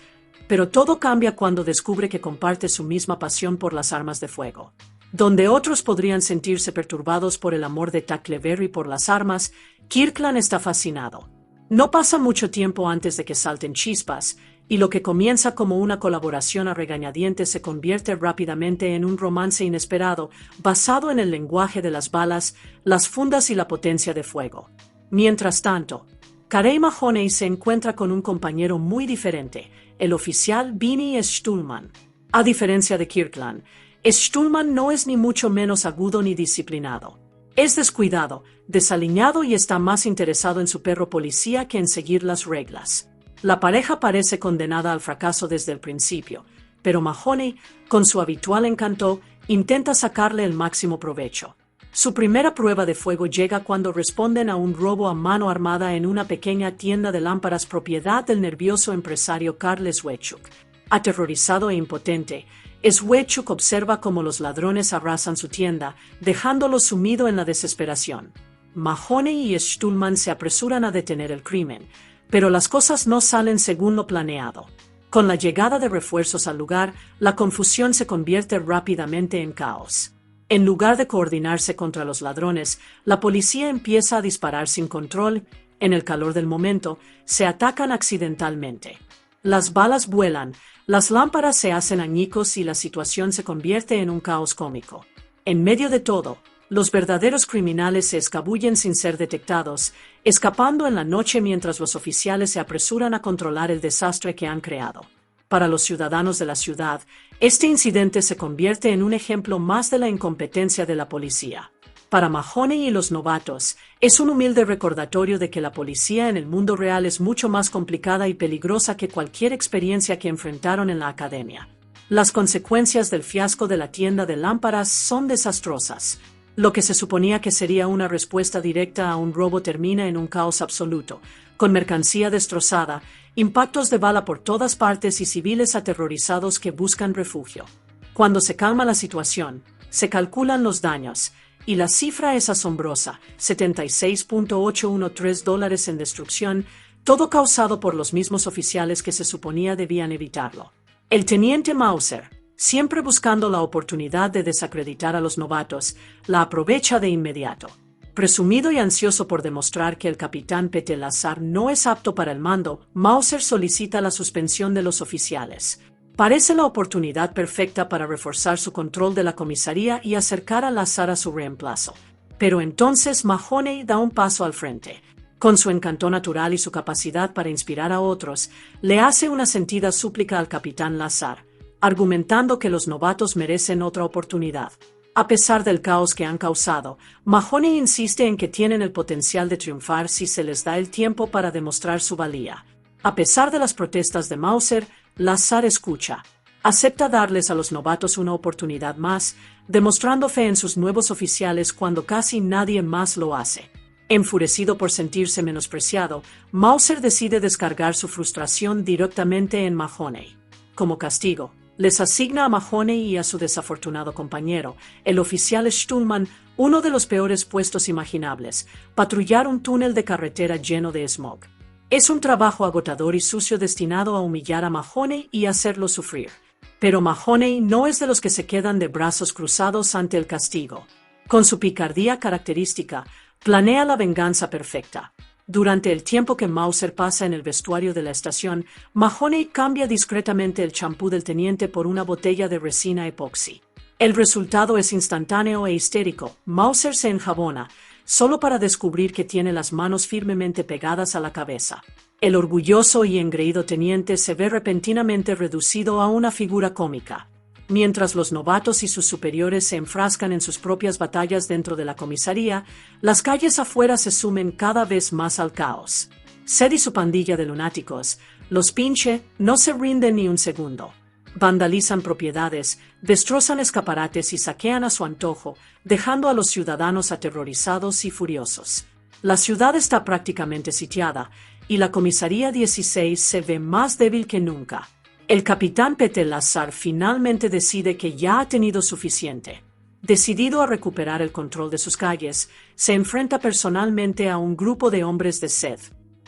pero todo cambia cuando descubre que comparte su misma pasión por las armas de fuego. Donde otros podrían sentirse perturbados por el amor de Tackleberry por las armas, Kirkland está fascinado. No pasa mucho tiempo antes de que salten chispas, y lo que comienza como una colaboración a regañadientes se convierte rápidamente en un romance inesperado, basado en el lenguaje de las balas, las fundas y la potencia de fuego. Mientras tanto, Carey Mahoney se encuentra con un compañero muy diferente, el oficial Vinnie Stulman. A diferencia de Kirkland, Stulman no es ni mucho menos agudo ni disciplinado. Es descuidado, desaliñado y está más interesado en su perro policía que en seguir las reglas. La pareja parece condenada al fracaso desde el principio, pero Mahoney, con su habitual encanto, intenta sacarle el máximo provecho. Su primera prueba de fuego llega cuando responden a un robo a mano armada en una pequeña tienda de lámparas propiedad del nervioso empresario Carl Sweatchuk. Aterrorizado e impotente, Sweatchuk observa cómo los ladrones arrasan su tienda, dejándolo sumido en la desesperación. Mahoney y Stulman se apresuran a detener el crimen, pero las cosas no salen según lo planeado. Con la llegada de refuerzos al lugar, la confusión se convierte rápidamente en caos. En lugar de coordinarse contra los ladrones, la policía empieza a disparar sin control. En el calor del momento, se atacan accidentalmente. Las balas vuelan, las lámparas se hacen añicos y la situación se convierte en un caos cómico. En medio de todo, los verdaderos criminales se escabullen sin ser detectados, escapando en la noche mientras los oficiales se apresuran a controlar el desastre que han creado. Para los ciudadanos de la ciudad, este incidente se convierte en un ejemplo más de la incompetencia de la policía. Para Mahoney y los novatos, es un humilde recordatorio de que la policía en el mundo real es mucho más complicada y peligrosa que cualquier experiencia que enfrentaron en la academia. Las consecuencias del fiasco de la tienda de lámparas son desastrosas. Lo que se suponía que sería una respuesta directa a un robo termina en un caos absoluto, con mercancía destrozada, impactos de bala por todas partes y civiles aterrorizados que buscan refugio. Cuando se calma la situación, se calculan los daños, y la cifra es asombrosa, $76.813 en destrucción, todo causado por los mismos oficiales que se suponía debían evitarlo. El teniente Mauser, siempre buscando la oportunidad de desacreditar a los novatos, la aprovecha de inmediato. Presumido y ansioso por demostrar que el capitán Pete Lazar no es apto para el mando, Mauser solicita la suspensión de los oficiales. Parece la oportunidad perfecta para reforzar su control de la comisaría y acercar a Lazar a su reemplazo. Pero entonces Mahoney da un paso al frente. Con su encanto natural y su capacidad para inspirar a otros, le hace una sentida súplica al capitán Lazar, argumentando que los novatos merecen otra oportunidad. A pesar del caos que han causado, Mahoney insiste en que tienen el potencial de triunfar si se les da el tiempo para demostrar su valía. A pesar de las protestas de Mauser, Lazar escucha. Acepta darles a los novatos una oportunidad más, demostrando fe en sus nuevos oficiales cuando casi nadie más lo hace. Enfurecido por sentirse menospreciado, Mauser decide descargar su frustración directamente en Mahoney. Como castigo, les asigna a Mahoney y a su desafortunado compañero, el oficial Stulman, uno de los peores puestos imaginables, patrullar un túnel de carretera lleno de smog. Es un trabajo agotador y sucio destinado a humillar a Mahoney y hacerlo sufrir. Pero Mahoney no es de los que se quedan de brazos cruzados ante el castigo. Con su picardía característica, planea la venganza perfecta. Durante el tiempo que Mauser pasa en el vestuario de la estación, Mahoney cambia discretamente el champú del teniente por una botella de resina epoxi. El resultado es instantáneo e histérico. Mauser se enjabona, solo para descubrir que tiene las manos firmemente pegadas a la cabeza. El orgulloso y engreído teniente se ve repentinamente reducido a una figura cómica. Mientras los novatos y sus superiores se enfrascan en sus propias batallas dentro de la comisaría, las calles afuera se sumen cada vez más al caos. Sed y su pandilla de lunáticos, los Pinche, no se rinden ni un segundo. Vandalizan propiedades, destrozan escaparates y saquean a su antojo, dejando a los ciudadanos aterrorizados y furiosos. La ciudad está prácticamente sitiada, y la comisaría 16 se ve más débil que nunca. El capitán Peter Lazar finalmente decide que ya ha tenido suficiente. Decidido a recuperar el control de sus calles, se enfrenta personalmente a un grupo de hombres de sed.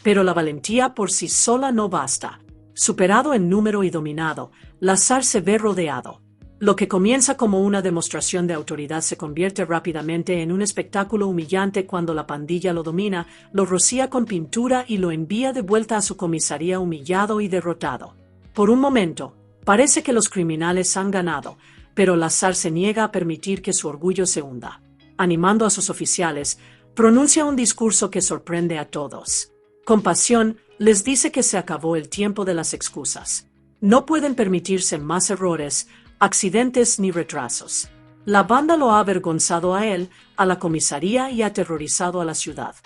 Pero la valentía por sí sola no basta. Superado en número y dominado, Lazar se ve rodeado. Lo que comienza como una demostración de autoridad se convierte rápidamente en un espectáculo humillante cuando la pandilla lo domina, lo rocía con pintura y lo envía de vuelta a su comisaría humillado y derrotado. Por un momento, parece que los criminales han ganado, pero Lazar se niega a permitir que su orgullo se hunda. Animando a sus oficiales, pronuncia un discurso que sorprende a todos. Con pasión, les dice que se acabó el tiempo de las excusas. No pueden permitirse más errores, accidentes ni retrasos. La banda lo ha avergonzado a él, a la comisaría y aterrorizado a la ciudad.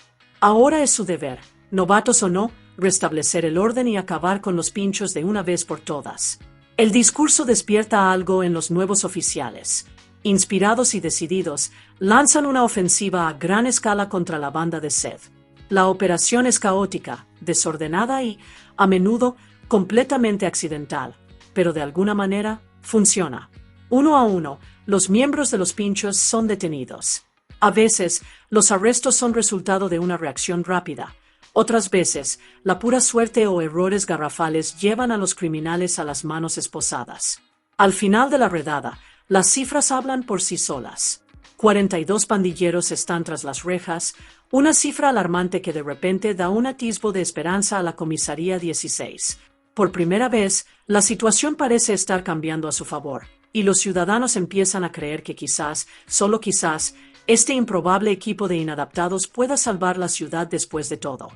Ahora es su deber, novatos o no, restablecer el orden y acabar con los pinchos de una vez por todas. El discurso despierta algo en los nuevos oficiales. Inspirados y decididos, lanzan una ofensiva a gran escala contra la banda de sed. La operación es caótica, desordenada y, a menudo, completamente accidental, pero de alguna manera funciona. Uno a uno, los miembros de los pinchos son detenidos. A veces, los arrestos son resultado de una reacción rápida. Otras veces, la pura suerte o errores garrafales llevan a los criminales a las manos esposadas. Al final de la redada, las cifras hablan por sí solas. 42 pandilleros están tras las rejas, una cifra alarmante que de repente da un atisbo de esperanza a la comisaría 16. Por primera vez, la situación parece estar cambiando a su favor, y los ciudadanos empiezan a creer que quizás, solo quizás, este improbable equipo de inadaptados pueda salvar la ciudad después de todo.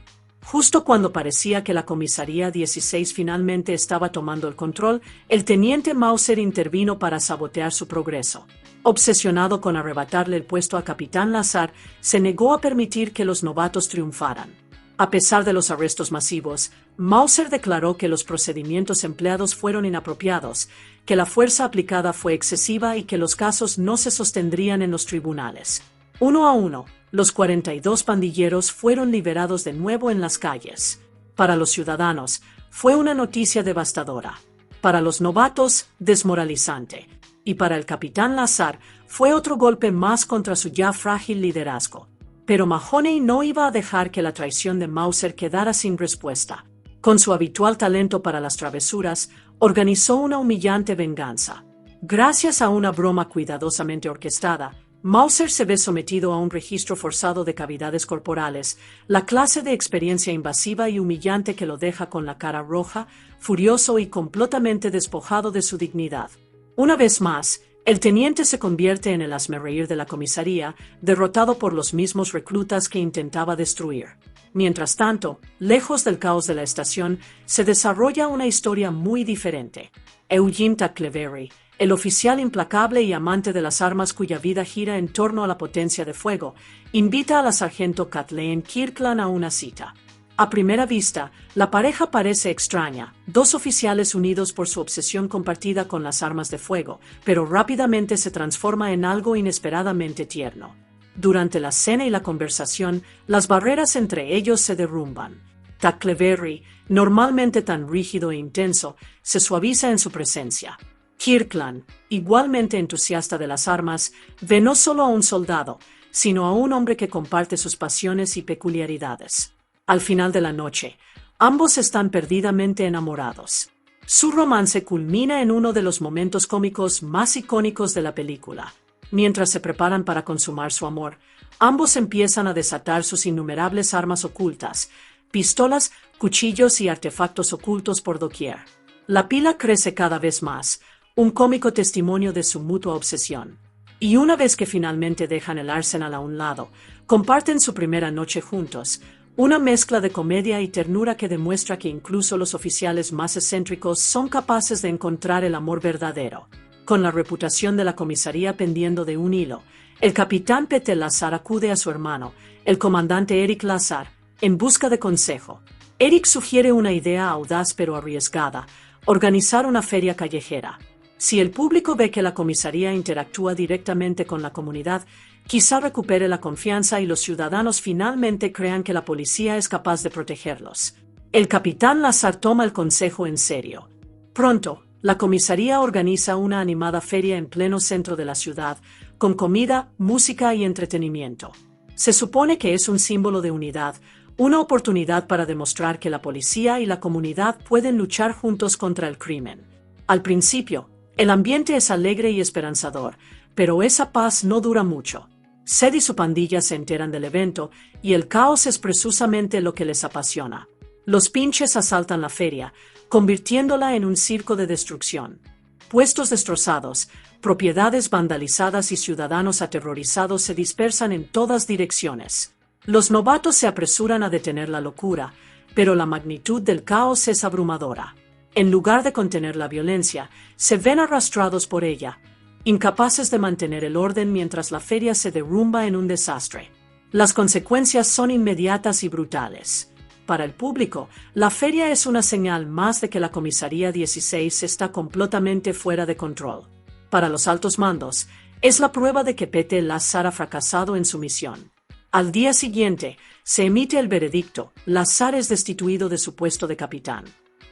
Justo cuando parecía que la comisaría 16 finalmente estaba tomando el control, el teniente Mauser intervino para sabotear su progreso. Obsesionado con arrebatarle el puesto a capitán Lazar, se negó a permitir que los novatos triunfaran. A pesar de los arrestos masivos, Mauser declaró que los procedimientos empleados fueron inapropiados, que la fuerza aplicada fue excesiva y que los casos no se sostendrían en los tribunales. Uno a uno, los 42 pandilleros fueron liberados de nuevo en las calles. Para los ciudadanos, fue una noticia devastadora. Para los novatos, desmoralizante. Y para el capitán Lazar, fue otro golpe más contra su ya frágil liderazgo. Pero Mahoney no iba a dejar que la traición de Mauser quedara sin respuesta. Con su habitual talento para las travesuras, organizó una humillante venganza. Gracias a una broma cuidadosamente orquestada, Mauser se ve sometido a un registro forzado de cavidades corporales, la clase de experiencia invasiva y humillante que lo deja con la cara roja, furioso y completamente despojado de su dignidad. Una vez más, el teniente se convierte en el hazmerreír de la comisaría, derrotado por los mismos reclutas que intentaba destruir. Mientras tanto, lejos del caos de la estación, se desarrolla una historia muy diferente. Eugene Tackleberry, el oficial implacable y amante de las armas cuya vida gira en torno a la potencia de fuego, invita a la sargento Kathleen Kirkland a una cita. A primera vista, la pareja parece extraña, dos oficiales unidos por su obsesión compartida con las armas de fuego, pero rápidamente se transforma en algo inesperadamente tierno. Durante la cena y la conversación, las barreras entre ellos se derrumban. Tackleberry, normalmente tan rígido e intenso, se suaviza en su presencia. Kirkland, igualmente entusiasta de las armas, ve no solo a un soldado, sino a un hombre que comparte sus pasiones y peculiaridades. Al final de la noche, ambos están perdidamente enamorados. Su romance culmina en uno de los momentos cómicos más icónicos de la película. Mientras se preparan para consumar su amor, ambos empiezan a desatar sus innumerables armas ocultas, pistolas, cuchillos y artefactos ocultos por doquier. La pila crece cada vez más, un cómico testimonio de su mutua obsesión. Y una vez que finalmente dejan el Arsenal a un lado, comparten su primera noche juntos, una mezcla de comedia y ternura que demuestra que incluso los oficiales más excéntricos son capaces de encontrar el amor verdadero. Con la reputación de la comisaría pendiendo de un hilo, el capitán Peter Lazar acude a su hermano, el comandante Eric Lazar, en busca de consejo. Eric sugiere una idea audaz pero arriesgada: organizar una feria callejera. Si el público ve que la comisaría interactúa directamente con la comunidad, quizá recupere la confianza y los ciudadanos finalmente crean que la policía es capaz de protegerlos. El capitán Lazar toma el consejo en serio. Pronto, la comisaría organiza una animada feria en pleno centro de la ciudad, con comida, música y entretenimiento. Se supone que es un símbolo de unidad, una oportunidad para demostrar que la policía y la comunidad pueden luchar juntos contra el crimen. Al principio, el ambiente es alegre y esperanzador, pero esa paz no dura mucho. Sed y su pandilla se enteran del evento, y el caos es precisamente lo que les apasiona. Los pinches asaltan la feria, convirtiéndola en un circo de destrucción. Puestos destrozados, propiedades vandalizadas y ciudadanos aterrorizados se dispersan en todas direcciones. Los novatos se apresuran a detener la locura, pero la magnitud del caos es abrumadora. En lugar de contener la violencia, se ven arrastrados por ella, incapaces de mantener el orden mientras la feria se derrumba en un desastre. Las consecuencias son inmediatas y brutales. Para el público, la feria es una señal más de que la Comisaría 16 está completamente fuera de control. Para los altos mandos, es la prueba de que Peter Lazar ha fracasado en su misión. Al día siguiente, se emite el veredicto: Lazar es destituido de su puesto de capitán.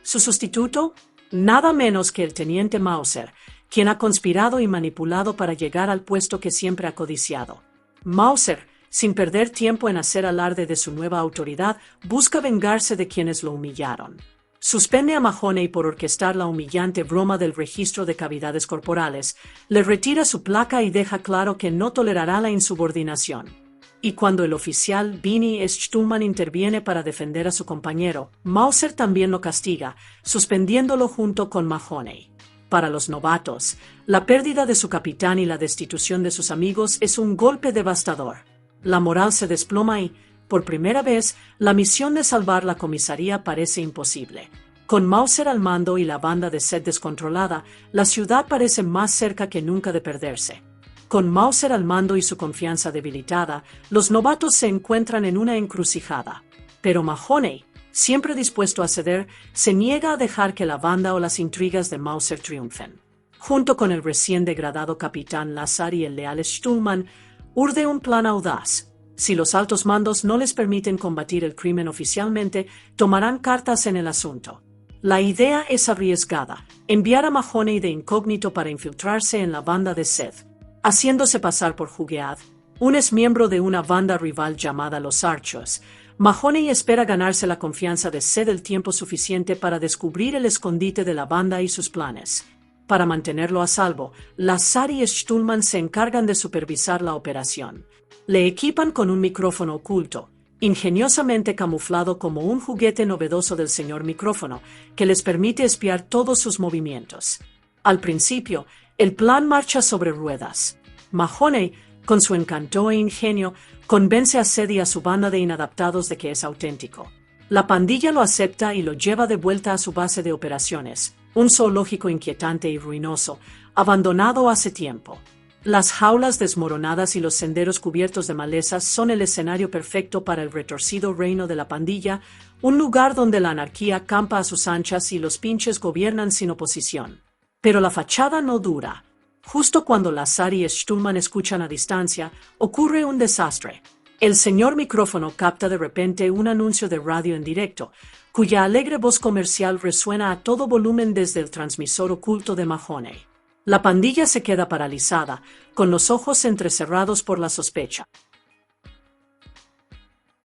Su sustituto, nada menos que el teniente Mauser, quien ha conspirado y manipulado para llegar al puesto que siempre ha codiciado. Mauser, sin perder tiempo en hacer alarde de su nueva autoridad, busca vengarse de quienes lo humillaron. Suspende a Mahoney por orquestar la humillante broma del registro de cavidades corporales, le retira su placa y deja claro que no tolerará la insubordinación. Y cuando el oficial Vinnie Stuhlman interviene para defender a su compañero, Mauser también lo castiga, suspendiéndolo junto con Mahoney. Para los novatos, la pérdida de su capitán y la destitución de sus amigos es un golpe devastador. La moral se desploma y, por primera vez, la misión de salvar la comisaría parece imposible. Con Mauser al mando y la banda de Sed descontrolada, la ciudad parece más cerca que nunca de perderse. Con Mauser al mando y su confianza debilitada, los novatos se encuentran en una encrucijada. Pero Mahoney, siempre dispuesto a ceder, se niega a dejar que la banda o las intrigas de Mauser triunfen. Junto con el recién degradado capitán Lazar y el leal Stuhlman, urde un plan audaz. Si los altos mandos no les permiten combatir el crimen oficialmente, tomarán cartas en el asunto. La idea es arriesgada: enviar a Mahoney de incógnito para infiltrarse en la banda de Sed. Haciéndose pasar por Jugead, un exmiembro de una banda rival llamada Los Archos, Mahoney espera ganarse la confianza de Sed el tiempo suficiente para descubrir el escondite de la banda y sus planes. Para mantenerlo a salvo, Lazar y Stuhlman se encargan de supervisar la operación. Le equipan con un micrófono oculto, ingeniosamente camuflado como un juguete novedoso del señor micrófono, que les permite espiar todos sus movimientos. Al principio, el plan marcha sobre ruedas. Mahoney, con su encanto e ingenio, convence a Sed y a su banda de inadaptados de que es auténtico. La pandilla lo acepta y lo lleva de vuelta a su base de operaciones, un zoológico inquietante y ruinoso, abandonado hace tiempo. Las jaulas desmoronadas y los senderos cubiertos de malezas son el escenario perfecto para el retorcido reino de la pandilla, un lugar donde la anarquía campa a sus anchas y los pinches gobiernan sin oposición. Pero la fachada no dura. Justo cuando Lazar y Stuhlman escuchan a distancia, ocurre un desastre. El señor micrófono capta de repente un anuncio de radio en directo, cuya alegre voz comercial resuena a todo volumen desde el transmisor oculto de Mahoney. La pandilla se queda paralizada, con los ojos entrecerrados por la sospecha.